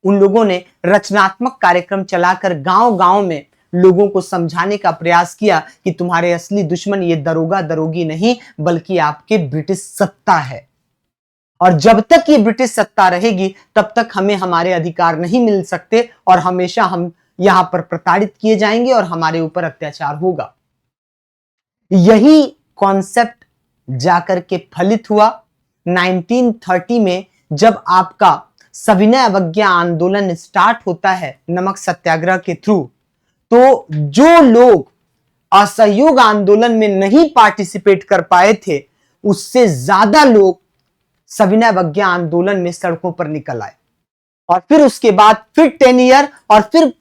उन लोगों ने रचनात्मक कार्यक्रम चलाकर गांव-गांव में लोगों को समझाने का प्रयास किया कि तुम्हारे असली दुश्मन ये दरोगा दरोगी नहीं बल्कि आपके ब्रिटिश सत्ता है और जब तक ये ब्रिटिश सत्ता रहेगी तब तक हमें हमारे अधिकार नहीं मिल सकते और हमेशा हम यहां पर प्रताड़ित किए जाएंगे और हमारे ऊपर अत्याचार होगा। यही कॉन्सेप्ट जाकर के फलित हुआ 1930 में जब आपका सविनय अवज्ञा आंदोलन स्टार्ट होता है नमक सत्याग्रह के थ्रू, तो जो लोग असहयोग आंदोलन में नहीं पार्टिसिपेट कर पाए थे उससे ज्यादा लोग सविनय अवज्ञा आंदोलन में सड़कों पर निकल आए और फिर उसके बाद फिर 10 ईयर और फिर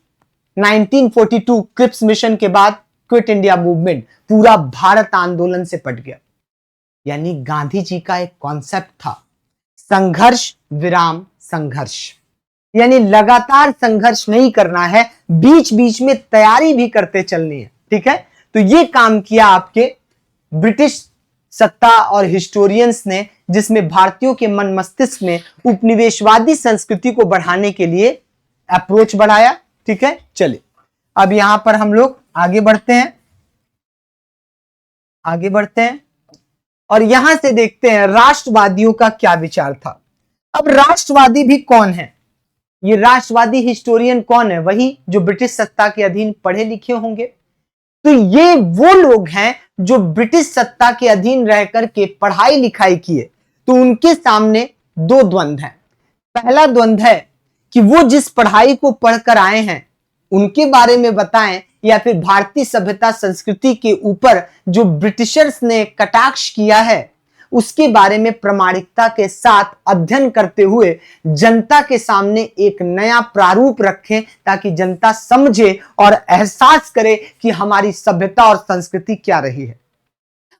1942 क्रिप्स मिशन के बाद क्विट इंडिया मूवमेंट पूरा भारत आंदोलन से पट गया। यानी गांधी जी का एक कॉन्सेप्ट था संघर्ष विराम संघर्ष, यानी लगातार संघर्ष नहीं करना है, बीच बीच में तैयारी भी करते चलनी है। ठीक है, तो ये काम किया आपके ब्रिटिश सत्ता और हिस्टोरियंस ने, जिसमें भारतीयों के मन मस्तिष्क में उपनिवेशवादी संस्कृति को बढ़ाने के लिए अप्रोच बढ़ाया। ठीक है, चलिए अब यहां पर हम लोग आगे बढ़ते हैं, आगे बढ़ते हैं और यहां से देखते हैं राष्ट्रवादियों का क्या विचार था। अब राष्ट्रवादी भी कौन है? ये राष्ट्रवादी हिस्टोरियन कौन है? वही जो ब्रिटिश सत्ता के अधीन पढ़े लिखे होंगे। तो ये वो लोग हैं जो ब्रिटिश सत्ता के अधीन रह करके पढ़ाई लिखाई किए। तो उनके सामने दो द्वंद्व हैं। पहला द्वंद्व है कि वो जिस पढ़ाई को पढ़कर आए हैं उनके बारे में बताएं, या फिर भारतीय सभ्यता संस्कृति के ऊपर जो ब्रिटिशर्स ने कटाक्ष किया है उसके बारे में प्रामाणिकता के साथ अध्ययन करते हुए जनता के सामने एक नया प्रारूप रखें, ताकि जनता समझे और एहसास करे कि हमारी सभ्यता और संस्कृति क्या रही है,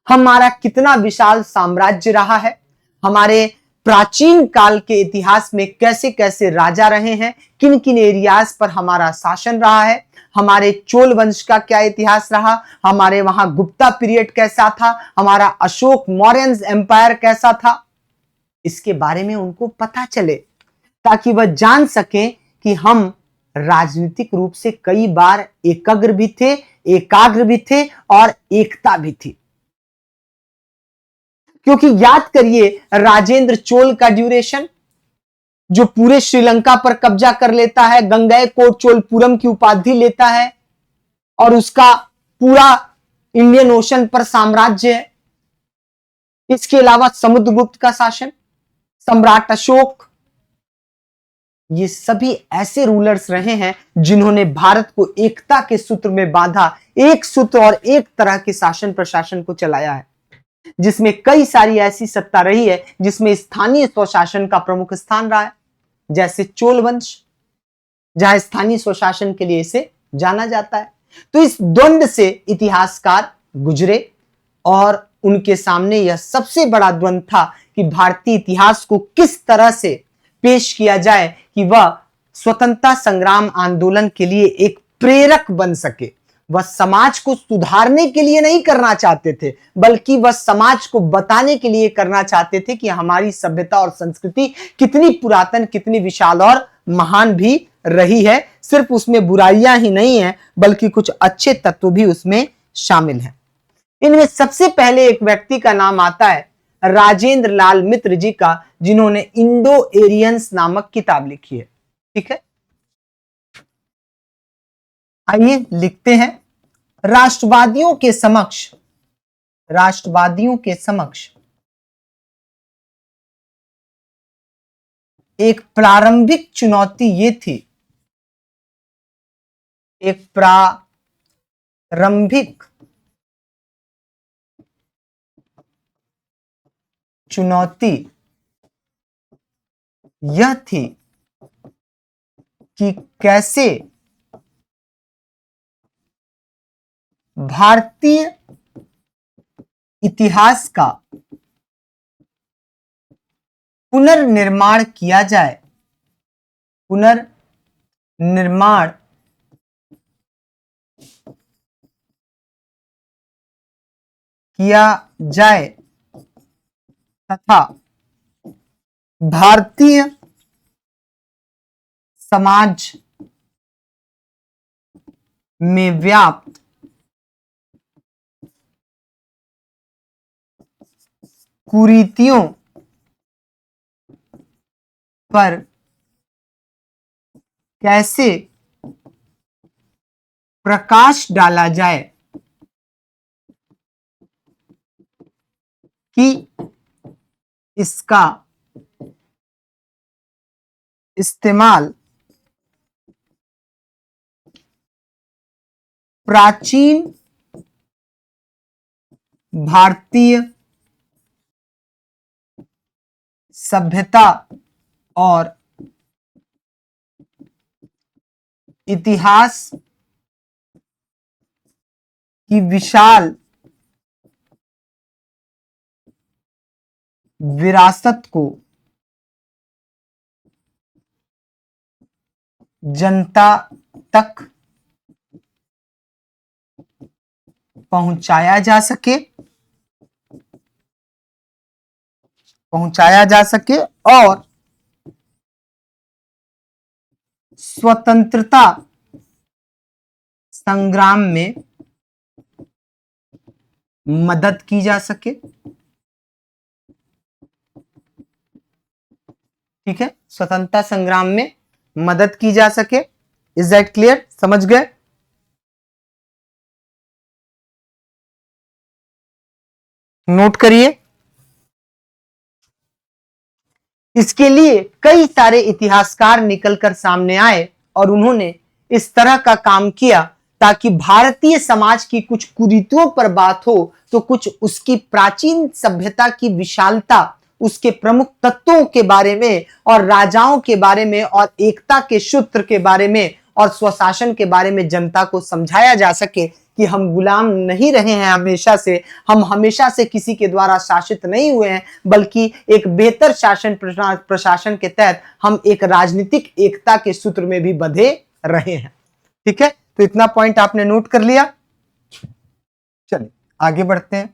हमारा कितना विशाल साम्राज्य रहा है, हमारे प्राचीन काल के इतिहास में कैसे कैसे राजा रहे हैं, किन किन एरियाज पर हमारा शासन रहा है, हमारे चोल वंश का क्या इतिहास रहा, हमारे वहां गुप्ता पीरियड कैसा था, हमारा अशोक मौर्यन एम्पायर कैसा था, इसके बारे में उनको पता चले, ताकि वह जान सके कि हम राजनीतिक रूप से कई बार एकाग्र भी थे और एकता भी थी। क्योंकि याद करिए राजेंद्र चोल का ड्यूरेशन, जो पूरे श्रीलंका पर कब्जा कर लेता है, गंगैकोट चोलपुरम की उपाधि लेता है और उसका पूरा इंडियन ओशन पर साम्राज्य है। इसके अलावा समुद्रगुप्त का शासन, सम्राट अशोक, ये सभी ऐसे रूलर्स रहे हैं जिन्होंने भारत को एकता के सूत्र में बांधा, एक सूत्र और एक तरह के शासन प्रशासन को चलाया है, जिसमें कई सारी ऐसी सत्ता रही है जिसमें स्थानीय स्वशासन का प्रमुख स्थान रहा है, जैसे चोल वंश, जहां स्थानीय स्वशासन के लिए इसे जाना जाता है। तो इस द्वंद्व से इतिहासकार गुजरे और उनके सामने यह सबसे बड़ा द्वंद्व था कि भारतीय इतिहास को किस तरह से पेश किया जाए कि वह स्वतंत्रता संग्राम आंदोलन के लिए एक प्रेरक बन सके। वह समाज को सुधारने के लिए नहीं करना चाहते थे, बल्कि वह समाज को बताने के लिए करना चाहते थे कि हमारी सभ्यता और संस्कृति कितनी पुरातन, कितनी विशाल और महान भी रही है। सिर्फ उसमें बुराइयां ही नहीं है, बल्कि कुछ अच्छे तत्व भी उसमें शामिल हैं। इनमें सबसे पहले एक व्यक्ति का नाम आता है राजेंद्र लाल मित्र जी का, जिन्होंने इंडो एरियंस नामक किताब लिखी है। ठीक है, आइए लिखते हैं। राष्ट्रवादियों के समक्ष एक प्रारंभिक चुनौती ये थी, एक प्रारंभिक चुनौती यह थी कि कैसे भारतीय इतिहास का पुनर्निर्माण किया जाए, पुनर्निर्माण किया जाए तथा भारतीय समाज में व्याप्त कुरीतियों पर कैसे प्रकाश डाला जाए कि इसका इस्तेमाल प्राचीन भारतीय सभ्यता और इतिहास की विशाल विरासत को जनता तक पहुंचाया जा सके पहुंचाया जा सके और स्वतंत्रता संग्राम में मदद की जा सके। ठीक है, स्वतंत्रता संग्राम में मदद की जा सके। Is that clear? समझ गए? नोट करिए। इसके लिए कई सारे इतिहासकार निकलकर सामने आए और उन्होंने इस तरह का काम किया ताकि भारतीय समाज की कुछ कुरीतियों पर बात हो तो कुछ उसकी प्राचीन सभ्यता की विशालता, उसके प्रमुख तत्वों के बारे में और राजाओं के बारे में और एकता के सूत्र के बारे में और स्वशासन के बारे में जनता को समझाया जा सके कि हम गुलाम नहीं रहे हैं हमेशा से, हम हमेशा से किसी के द्वारा शासित नहीं हुए हैं, बल्कि एक बेहतर शासन प्रशासन के तहत हम एक राजनीतिक एकता के सूत्र में भी बंधे रहे हैं। ठीक है, तो इतना पॉइंट आपने नोट कर लिया। चलिए आगे बढ़ते हैं।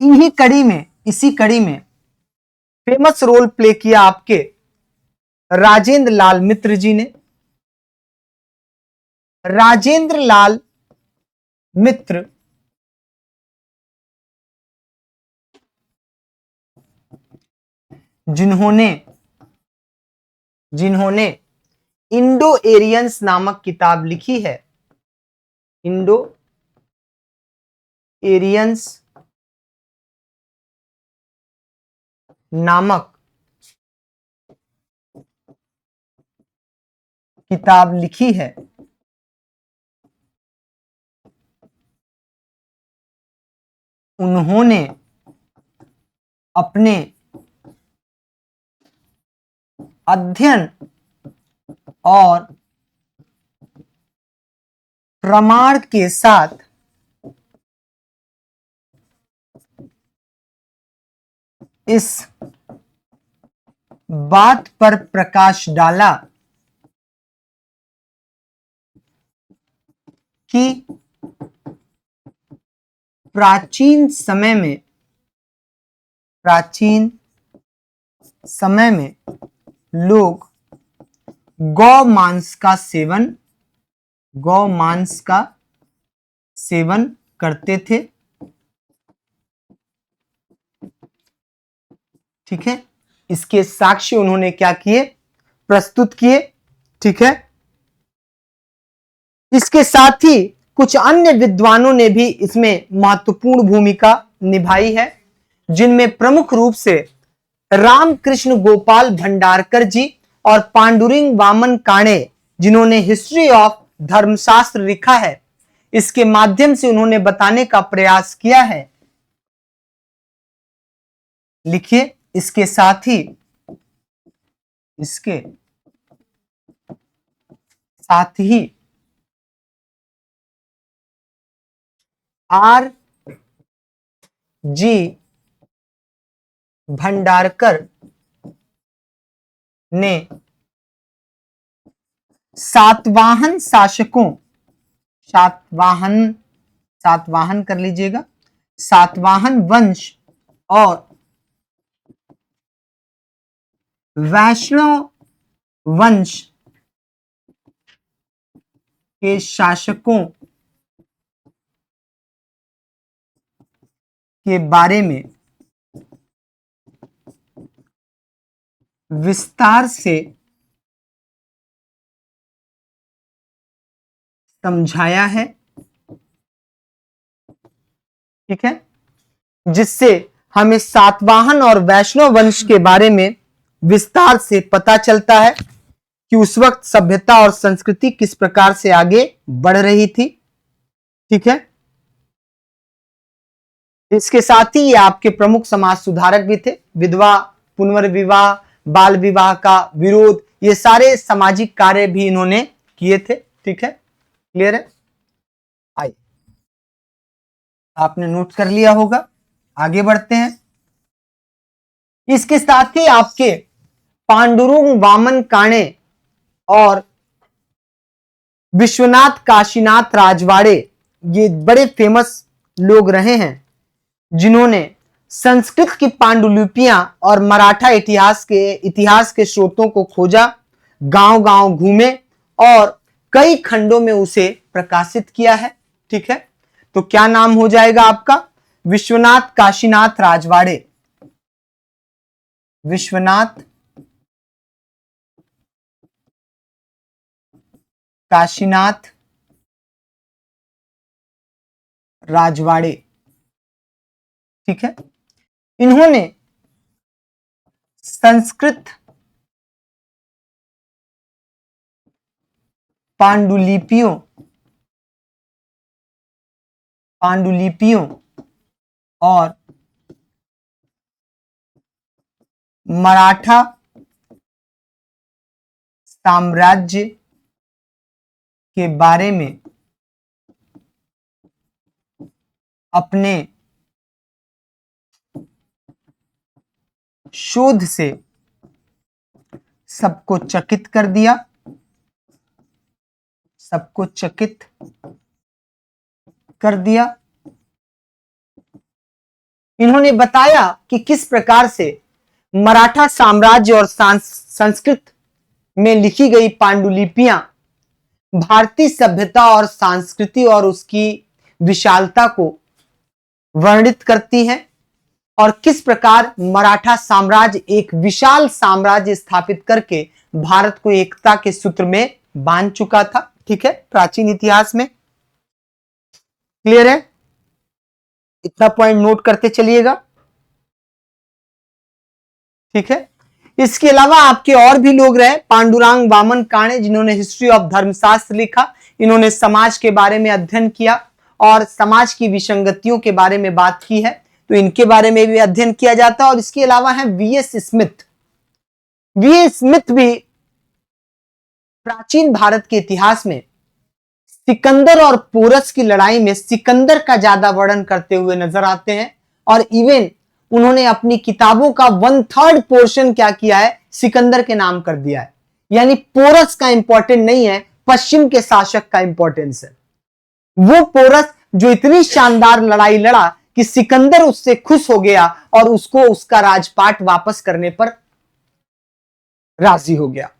इसी कड़ी में फेमस रोल प्ले किया आपके राजेंद्र लाल मित्र जी ने। राजेंद्र लाल मित्र जिन्होंने इंडो एरियंस नामक किताब लिखी है। इंडो एरियंस नामक किताब लिखी है। उन्होंने अपने अध्ययन और प्रमाण के साथ इस बात पर प्रकाश डाला कि प्राचीन समय में लोग गौ मांस का सेवन करते थे। ठीक है, इसके साक्ष्य उन्होंने क्या किए? प्रस्तुत किए। ठीक है, इसके साथ ही कुछ अन्य विद्वानों ने भी इसमें महत्वपूर्ण भूमिका निभाई है, जिनमें प्रमुख रूप से रामकृष्ण गोपाल भंडारकर जी और पांडुरंग वामन काणे, जिन्होंने हिस्ट्री ऑफ धर्मशास्त्र लिखा है। इसके माध्यम से उन्होंने बताने का प्रयास किया है। लिखिए, इसके साथ ही आर जी भंडारकर ने सातवाहन कर लीजिएगा, सातवाहन वंश और वैष्णव वंश के शासकों के बारे में विस्तार से समझाया है। ठीक है, जिससे हमें सातवाहन और वैष्णव वंश के बारे में विस्तार से पता चलता है कि उस वक्त सभ्यता और संस्कृति किस प्रकार से आगे बढ़ रही थी। ठीक है, इसके साथ ही ये आपके प्रमुख समाज सुधारक भी थे। विधवा पुनर्विवाह, बाल विवाह का विरोध, ये सारे सामाजिक कार्य भी इन्होंने किए थे। ठीक है, क्लियर है? आइए, आपने नोट कर लिया होगा, आगे बढ़ते हैं। इसके साथ ही आपके पांडुरंग वामन काणे और विश्वनाथ काशीनाथ राजवाड़े, ये बड़े फेमस लोग रहे हैं जिन्होंने संस्कृत की पांडुलिपियां और मराठा इतिहास के स्रोतों को खोजा, गांव-गांव घूमे और कई खंडों में उसे प्रकाशित किया है। ठीक है, तो क्या नाम हो जाएगा आपका? विश्वनाथ काशीनाथ राजवाड़े। विश्वनाथ काशीनाथ राजवाड़े। ठीक है, इन्होंने संस्कृत पांडुलिपियों और मराठा साम्राज्य के बारे में अपने शोध से सबको चकित कर दिया, सबको चकित कर दिया। इन्होंने बताया कि किस प्रकार से मराठा साम्राज्य और संस्कृत में लिखी गई पांडुलिपियां भारतीय सभ्यता और संस्कृति और उसकी विशालता को वर्णित करती हैं और किस प्रकार मराठा साम्राज्य एक विशाल साम्राज्य स्थापित करके भारत को एकता के सूत्र में बांध चुका था। ठीक है, प्राचीन इतिहास में। क्लियर है? इतना पॉइंट नोट करते चलिएगा। ठीक है, इसके अलावा आपके और भी लोग रहे, पांडुरंग वामन काणे जिन्होंने हिस्ट्री ऑफ धर्मशास्त्र लिखा। इन्होंने समाज के बारे में अध्ययन किया और समाज की विसंगतियों के बारे में बात की है, तो इनके बारे में भी अध्ययन किया जाता है। और इसके अलावा है वीएस स्मिथ। वीएस स्मिथ भी प्राचीन भारत के इतिहास में सिकंदर और पोरस की लड़ाई में सिकंदर का ज्यादा वर्णन करते हुए नजर आते हैं और इवन उन्होंने अपनी किताबों का 1/3 पोर्शन क्या किया है? सिकंदर के नाम कर दिया है। यानी पोरस का इंपॉर्टेंट नहीं है, पश्चिम के शासक का इंपॉर्टेंस है। वो पोरस जो इतनी शानदार लड़ाई लड़ा कि सिकंदर उससे खुश हो गया और उसको उसका राजपाट वापस करने पर राजी हो गया।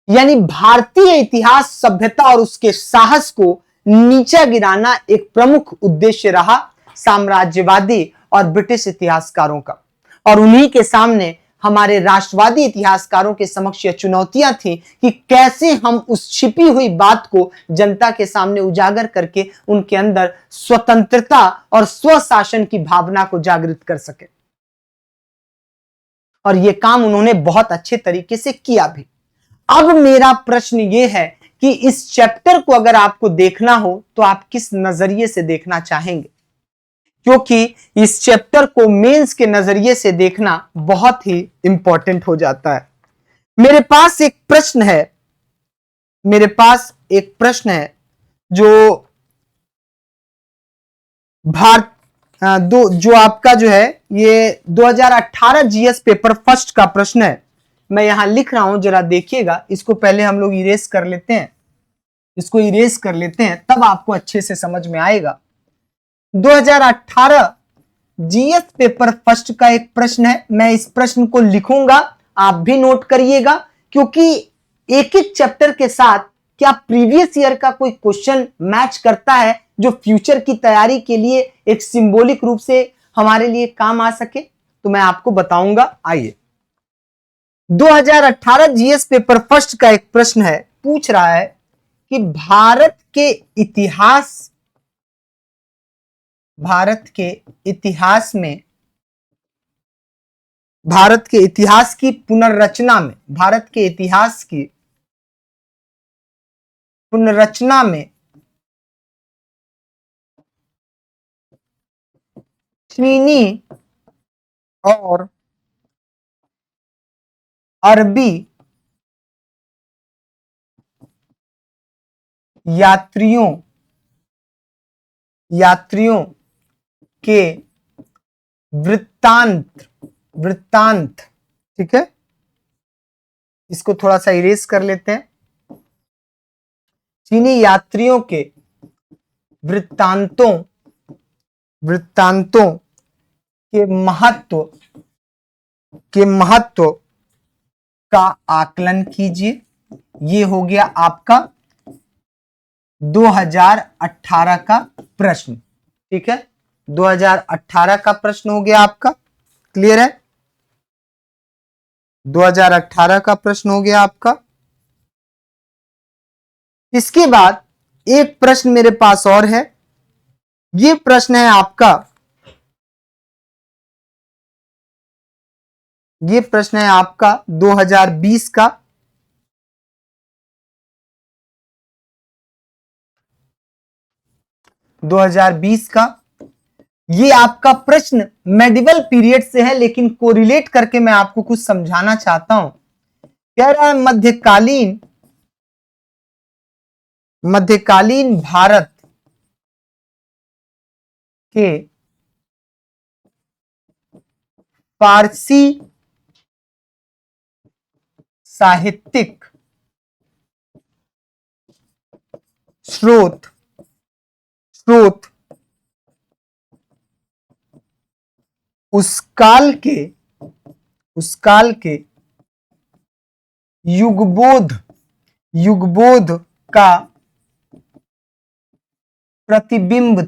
यानी भारतीय इतिहास, सभ्यता और उसके साहस को नीचा गिराना एक प्रमुख उद्देश्य रहा साम्राज्यवादी और ब्रिटिश इतिहासकारों का। और उन्हीं के सामने हमारे राष्ट्रवादी इतिहासकारों के समक्ष यह चुनौतियां थी कि कैसे हम उस छिपी हुई बात को जनता के सामने उजागर करके उनके अंदर स्वतंत्रता और स्वशासन की भावना को जागृत कर सके। और यह काम उन्होंने बहुत अच्छे तरीके से किया भी। अब मेरा प्रश्न यह है कि इस चैप्टर को अगर आपको देखना हो तो आप किस नजरिए से देखना चाहेंगे? क्योंकि इस चैप्टर को मेंस के नजरिए से देखना बहुत ही इंपॉर्टेंट हो जाता है। मेरे पास एक प्रश्न है जो जो आपका जो है ये 2018 जीएस पेपर फर्स्ट का प्रश्न है। मैं यहां लिख रहा हूं, जरा देखिएगा। इसको पहले हम लोग इरेज कर लेते हैं, तब आपको अच्छे से समझ में आएगा। 2018 जीएस पेपर फर्स्ट का एक प्रश्न है। मैं इस प्रश्न को लिखूंगा, आप भी नोट करिएगा, क्योंकि एक एक चैप्टर के साथ क्या प्रीवियस ईयर का कोई क्वेश्चन मैच करता है जो फ्यूचर की तैयारी के लिए एक सिंबॉलिक रूप से हमारे लिए काम आ सके, तो मैं आपको बताऊंगा। आइए, 2018 जीएस पेपर फर्स्ट का एक प्रश्न है, पूछ रहा है कि भारत के इतिहास की पुनर्रचना में चीनी और अरबी यात्रियों के वृत्तांत, ठीक है, इसको थोड़ा सा इरेज कर लेते हैं। चीनी यात्रियों के वृत्तांतों वृत्तांतों के महत्व का आकलन कीजिए। ये हो गया आपका 2018 का प्रश्न। ठीक है, 2018 का प्रश्न हो गया आपका। क्लियर है? 2018 का प्रश्न हो गया आपका। इसके बाद एक प्रश्न मेरे पास और है। ये प्रश्न है आपका, ये प्रश्न है आपका 2020 का। ये आपका प्रश्न मेडिवल पीरियड से है, लेकिन कोरिलेट करके मैं आपको कुछ समझाना चाहता हूं। कह रहा है मध्यकालीन भारत के फारसी साहित्यिक स्रोत उस काल के युगबोध का प्रतिबिंब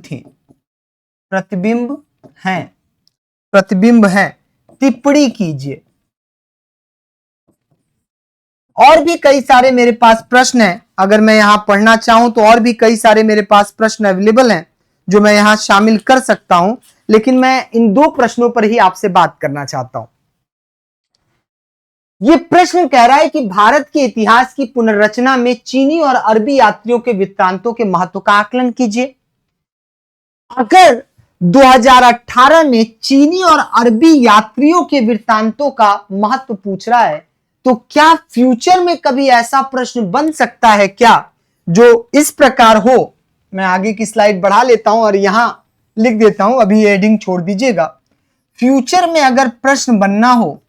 है। टिप्पणी कीजिए। और भी कई सारे मेरे पास प्रश्न हैं। अगर मैं यहां पढ़ना चाहूं तो और भी कई सारे मेरे पास प्रश्न अवेलेबल हैं जो मैं यहां शामिल कर सकता हूं, लेकिन मैं इन दो प्रश्नों पर ही आपसे बात करना चाहता हूं। यह प्रश्न कह रहा है कि भारत के इतिहास की पुनर्रचना में चीनी और अरबी यात्रियों के वृत्तांतों के महत्व का आकलन कीजिए। अगर 2018 में चीनी और अरबी यात्रियों के वृत्तांतों का महत्व पूछ रहा है, तो क्या फ्यूचर में कभी ऐसा प्रश्न बन सकता है क्या जो इस प्रकार हो? मैं आगे की स्लाइड बढ़ा लेता हूं और यहां लिख देता हूं, अभी हेडिंग छोड़ दीजिएगा। फ्यूचर में अगर प्रश्न बनना हो,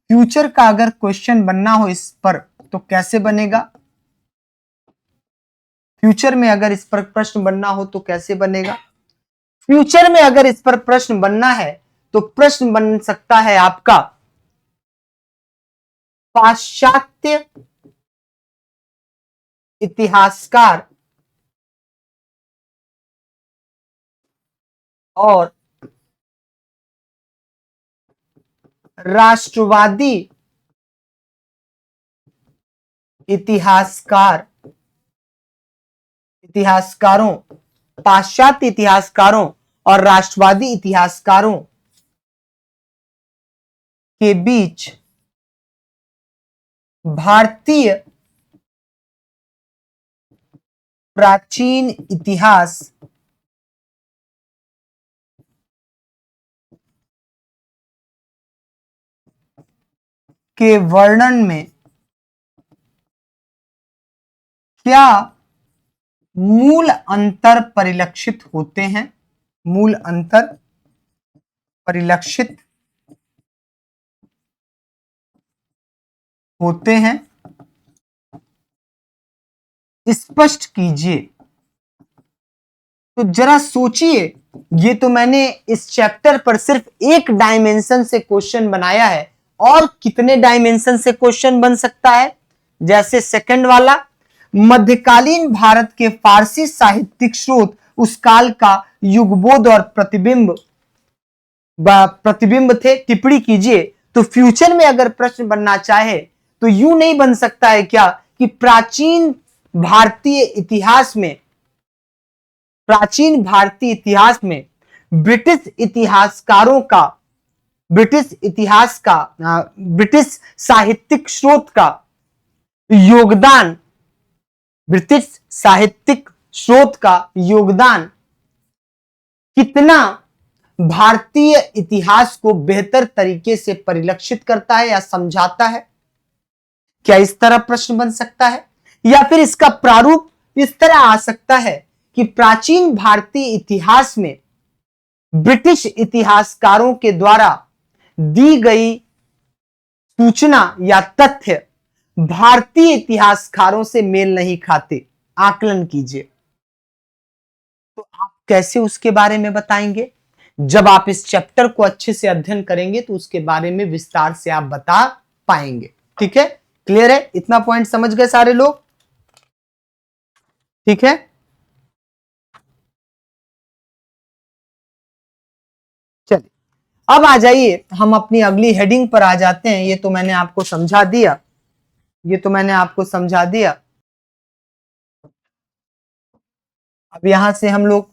फ्यूचर का अगर क्वेश्चन बनना हो इस पर, तो कैसे बनेगा? फ्यूचर में अगर इस पर प्रश्न बनना हो तो कैसे बनेगा? फ्यूचर में अगर इस पर प्रश्न बनना है तो प्रश्न बन सकता है आपका पाश्चात्य इतिहासकार और राष्ट्रवादी इतिहासकारों, पाश्चात्य इतिहासकारों और राष्ट्रवादी इतिहासकारों के बीच भारतीय प्राचीन इतिहास के वर्णन में क्या मूल अंतर परिलक्षित होते हैं? मूल अंतर परिलक्षित होते हैं, स्पष्ट कीजिए। तो जरा सोचिए, ये तो मैंने इस चैप्टर पर सिर्फ एक डायमेंशन से क्वेश्चन बनाया है, और कितने डायमेंशन से क्वेश्चन बन सकता है? जैसे सेकंड वाला, मध्यकालीन भारत के फारसी साहित्यिक स्रोत उस काल का युगबोध और प्रतिबिंब थे, टिप्पणी कीजिए। तो फ्यूचर में अगर प्रश्न बनना चाहे तो यूं नहीं बन सकता है क्या कि प्राचीन भारतीय इतिहास में ब्रिटिश साहित्यिक स्रोत का योगदान कितना भारतीय इतिहास को बेहतर तरीके से परिलक्षित करता है या समझाता है? क्या इस तरह प्रश्न बन सकता है? या फिर इसका प्रारूप इस तरह आ सकता है कि प्राचीन भारतीय इतिहास में ब्रिटिश इतिहासकारों के द्वारा दी गई सूचना या तथ्य भारतीय इतिहासकारों से मेल नहीं खाते? आकलन कीजिए। तो आप कैसे उसके बारे में बताएंगे? जब आप इस चैप्टर को अच्छे से अध्ययन करेंगे तो उसके बारे में विस्तार से आप बता पाएंगे। ठीक है, क्लियर है? इतना पॉइंट समझ गए सारे लोग? ठीक है, चलिए अब आ जाइए, हम अपनी अगली हेडिंग पर आ जाते हैं। ये तो मैंने आपको समझा दिया, ये तो मैंने आपको समझा दिया। अब यहां से हम लोग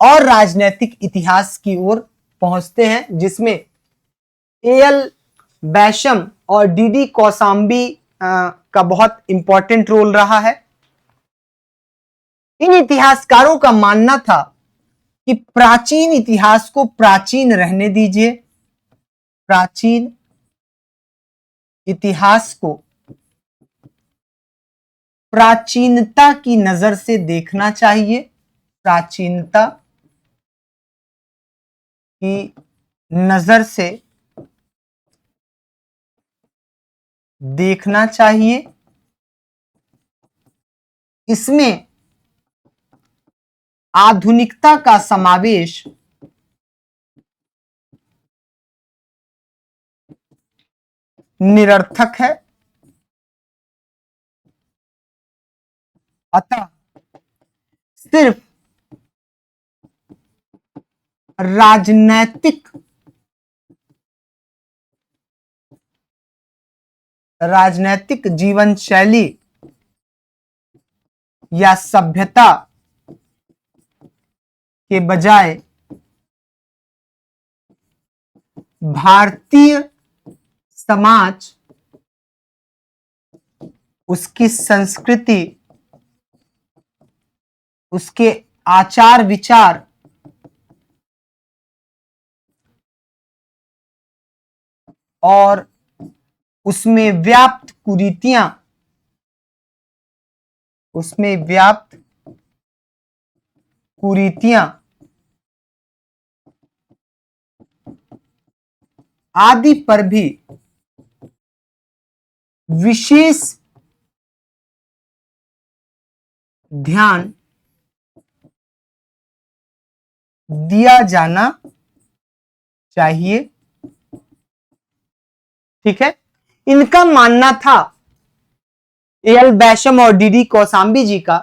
और राजनीतिक इतिहास की ओर पहुंचते हैं, जिसमें एएल बैशम और डीडी कौशाम्बी का बहुत इंपॉर्टेंट रोल रहा है। इन इतिहासकारों का मानना था कि प्राचीन इतिहास को प्राचीन रहने दीजिए, प्राचीन इतिहास को प्राचीनता की नजर से देखना चाहिए, प्राचीनता की नजर से देखना चाहिए। इसमें आधुनिकता का समावेश निरर्थक है, अतः सिर्फ राजनैतिक जीवन शैली या सभ्यता के बजाय भारतीय समाज, उसकी संस्कृति, उसके आचार विचार और उसमें व्याप्त कुरीतियां, उसमें व्याप्त कुरीतियां आदि पर भी विशेष ध्यान दिया जाना चाहिए। ठीक है, इनका मानना था, एएल बैशम और डीडी कौशाम्बी जी का,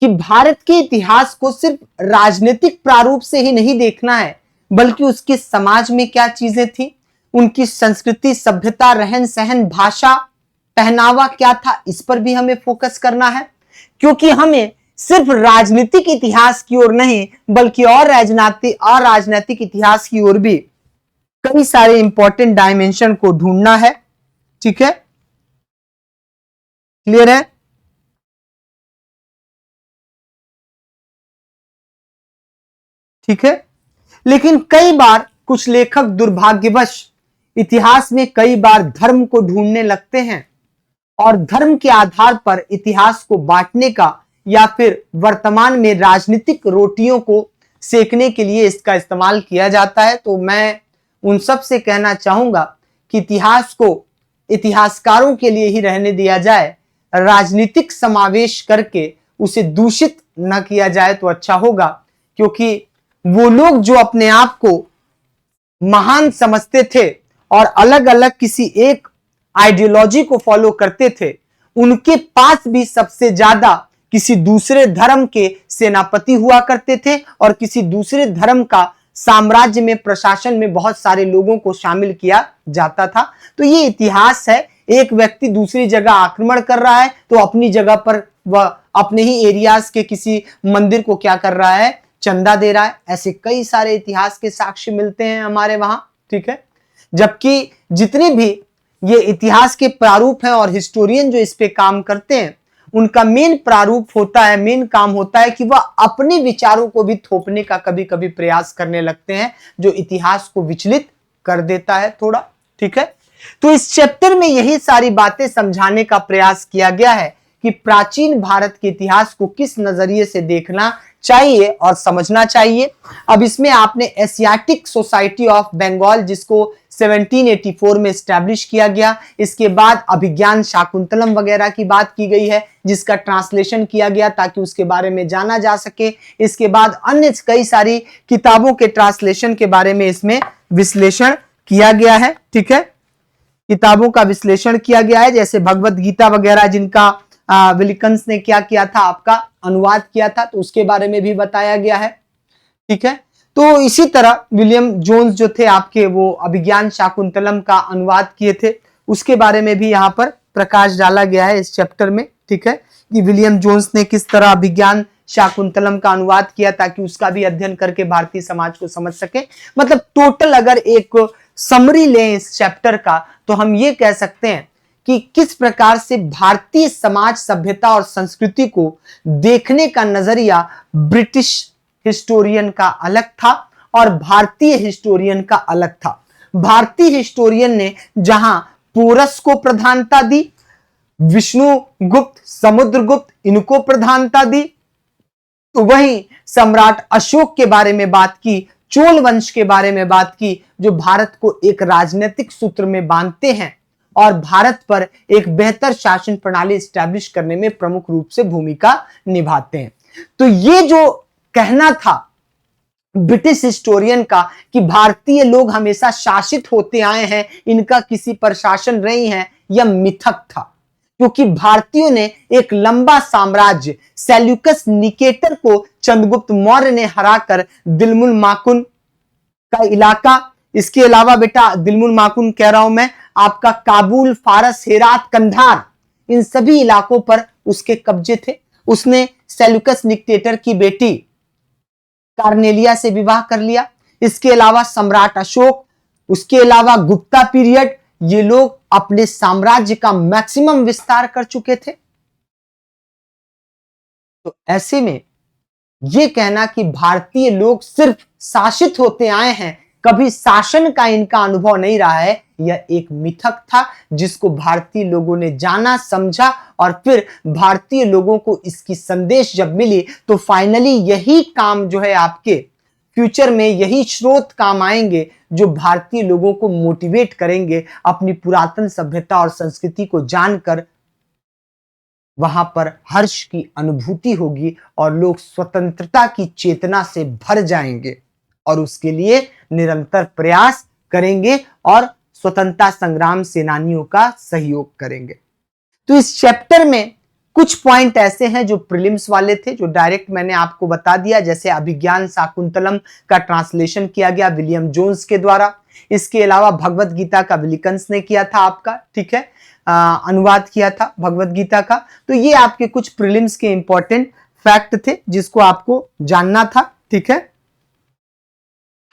कि भारत के इतिहास को सिर्फ राजनीतिक प्रारूप से ही नहीं देखना है, बल्कि उसके समाज में क्या चीजें थी, उनकी संस्कृति, सभ्यता, रहन सहन, भाषा, पहनावा क्या था, इस पर भी हमें फोकस करना है। क्योंकि हमें सिर्फ राजनीतिक इतिहास की ओर नहीं, बल्कि और राजनीतिक इतिहास की ओर भी कई सारे इंपॉर्टेंट डायमेंशन को ढूंढना है। ठीक है, क्लियर है? ठीक है, लेकिन कई बार कुछ लेखक दुर्भाग्यवश इतिहास में कई बार धर्म को ढूंढने लगते हैं और धर्म के आधार पर इतिहास को बांटने का या फिर वर्तमान में राजनीतिक रोटियों को सेकने के लिए इसका इस्तेमाल किया जाता है। तो मैं उन सब से कहना चाहूंगा कि इतिहास को इतिहासकारों के लिए ही रहने दिया जाए, राजनीतिक समावेश करके उसे दूषित न किया जाए तो अच्छा होगा। क्योंकि वो लोग जो अपने आप को महान समझते थे और अलग अलग किसी एक आइडियोलॉजी को फॉलो करते थे, उनके पास भी सबसे ज्यादा किसी दूसरे धर्म के सेनापति हुआ करते थे और किसी दूसरे धर्म का साम्राज्य में, प्रशासन में बहुत सारे लोगों को शामिल किया जाता था। तो ये इतिहास है, एक व्यक्ति दूसरी जगह आक्रमण कर रहा है तो अपनी जगह पर वह अपने ही एरियाज के किसी मंदिर को क्या कर रहा है, चंदा दे रहा है। ऐसे कई सारे इतिहास के साक्ष्य मिलते हैं हमारे वहां। ठीक है, जबकि जितने भी ये इतिहास के प्रारूप हैं और हिस्टोरियन जो इस पे काम करते हैं, उनका मेन प्रारूप होता है, मेन काम होता है कि वह अपने विचारों को भी थोपने का कभी कभी प्रयास करने लगते हैं, जो इतिहास को विचलित कर देता है थोड़ा। ठीक है, तो इस चैप्टर में यही सारी बातें समझाने का प्रयास किया गया है कि प्राचीन भारत के इतिहास को किस नजरिए से देखना चाहिए और समझना चाहिए। अब इसमें आपने एशियाटिक सोसाइटी ऑफ बंगाल, जिसको 1784 में स्टैब्लिश किया गया, इसके बाद अभिज्ञान शाकुंतलम वगैरह की बात की गई है, जिसका ट्रांसलेशन किया गया ताकि उसके बारे में जाना जा सके। इसके बाद अन्य कई सारी किताबों के ट्रांसलेशन के बारे में इसमें विश्लेषण किया गया है। ठीक है, किताबों का विश्लेषण किया गया है, जैसे भगवत गीता वगैरह, जिनका विलिकन्स ने क्या किया था, आपका अनुवाद किया था, तो उसके बारे में भी बताया गया है। ठीक है, तो इसी तरह विलियम जोन्स जो थे आपके, वो अभिज्ञान शाकुंतलम का अनुवाद किए थे, उसके बारे में भी यहाँ पर प्रकाश डाला गया है इस चैप्टर में। ठीक है, कि विलियम जोन्स ने किस तरह अभिज्ञान शाकुंतलम का अनुवाद किया ताकि उसका भी अध्ययन करके भारतीय समाज को समझ सके। मतलब टोटल अगर एक समरी लें इस चैप्टर का, तो हम ये कह सकते हैं कि किस प्रकार से भारतीय समाज, सभ्यता और संस्कृति को देखने का नजरिया ब्रिटिश हिस्टोरियन का अलग था और भारतीय हिस्टोरियन का अलग था। भारतीय हिस्टोरियन ने जहां पोरस को प्रधानता दी, विष्णुगुप्त, समुद्रगुप्त, इनको प्रधानता दी, तो वहीं सम्राट अशोक के बारे में बात की, चोल वंश के बारे में बात की, जो भारत को एक राजनीतिक सूत्र में बांधते हैं और भारत पर एक बेहतर शासन प्रणाली स्टैब्लिश करने में प्रमुख रूप से भूमिका निभाते हैं। तो ये जो कहना था ब्रिटिश हिस्टोरियन का कि भारतीय लोग हमेशा शासित होते आए हैं, इनका किसी पर शासन नहीं है, यह मिथक था, क्योंकि भारतीयों ने एक लंबा साम्राज्य, सेल्यूकस निकेटर को चंद्रगुप्त मौर्य ने हराकर दिलमुल माकुन का इलाका, इसके अलावा बेटा दिलमुल माकुन कह रहा हूं मैं, आपका काबुल, फारस, हेरात, कंधार, इन सभी इलाकों पर उसके कब्जे थे। उसने सेल्यूकस निकेटर की बेटी कार्नेलिया से विवाह कर लिया। इसके अलावा सम्राट अशोक, उसके अलावा गुप्ता पीरियड, ये लोग अपने साम्राज्य का मैक्सिमम विस्तार कर चुके थे। तो ऐसे में यह कहना कि भारतीय लोग सिर्फ शासित होते आए हैं, कभी शासन का इनका अनुभव नहीं रहा है, यह एक मिथक था, जिसको भारतीय लोगों ने जाना, समझा और फिर भारतीय लोगों को इसकी संदेश जब मिली, तो फाइनली यही काम जो है आपके फ्यूचर में, यही स्रोत काम आएंगे जो भारतीय लोगों को मोटिवेट करेंगे अपनी पुरातन सभ्यता और संस्कृति को जानकर वहां पर हर्ष की अनुभूति होगी और लोग स्वतंत्रता की चेतना से भर जाएंगे और उसके लिए निरंतर प्रयास करेंगे और स्वतंत्रता संग्राम सेनानियों का सहयोग करेंगे। तो इस चैप्टर में कुछ पॉइंट ऐसे हैं जो प्रीलिम्स वाले थे, जो डायरेक्ट मैंने आपको बता दिया, जैसे अभिज्ञान शाकुंतलम का ट्रांसलेशन किया गया विलियम जोन्स के द्वारा। इसके अलावा भगवत गीता का विलिकन्स ने किया था आपका, ठीक है, अनुवाद किया था भगवत गीता का। तो ये आपके कुछ प्रीलिम्स के इंपॉर्टेंट फैक्ट थे जिसको आपको जानना था, ठीक है।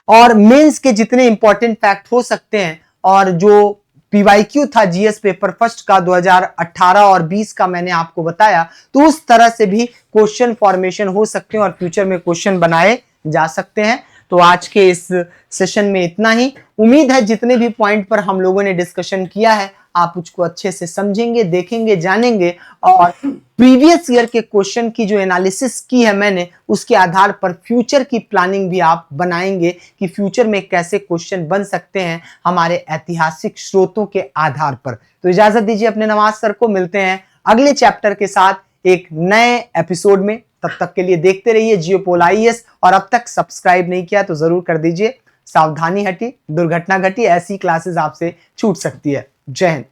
और मेंस के जितने इंपॉर्टेंट फैक्ट हो सकते हैं और जो पीवाईक्यू था जीएस पेपर फर्स्ट का 2018 और 20 का मैंने आपको बताया, तो उस तरह से भी क्वेश्चन फॉर्मेशन हो सकते हैं और फ्यूचर में क्वेश्चन बनाए जा सकते हैं। तो आज के इस सेशन में इतना ही। उम्मीद है जितने भी पॉइंट पर हम लोगों ने डिस्कशन किया है आप उसको अच्छे से समझेंगे, देखेंगे, जानेंगे और प्रीवियस ईयर के क्वेश्चन की जो एनालिसिस की है मैंने, उसके आधार पर फ्यूचर की प्लानिंग भी आप बनाएंगे कि फ्यूचर में कैसे क्वेश्चन बन सकते हैं हमारे ऐतिहासिक स्रोतों के आधार पर। तो इजाजत दीजिए अपने नवाज सर को, मिलते हैं अगले चैप्टर के साथ एक नए एपिसोड में। तब तक के लिए देखते रहिए जियोपोल आईएएस और अब तक सब्सक्राइब नहीं किया तो जरूर कर दीजिए। सावधानी हटी, दुर्घटना घटी, ऐसी क्लासेस आपसे छूट सकती है। जय हिंद।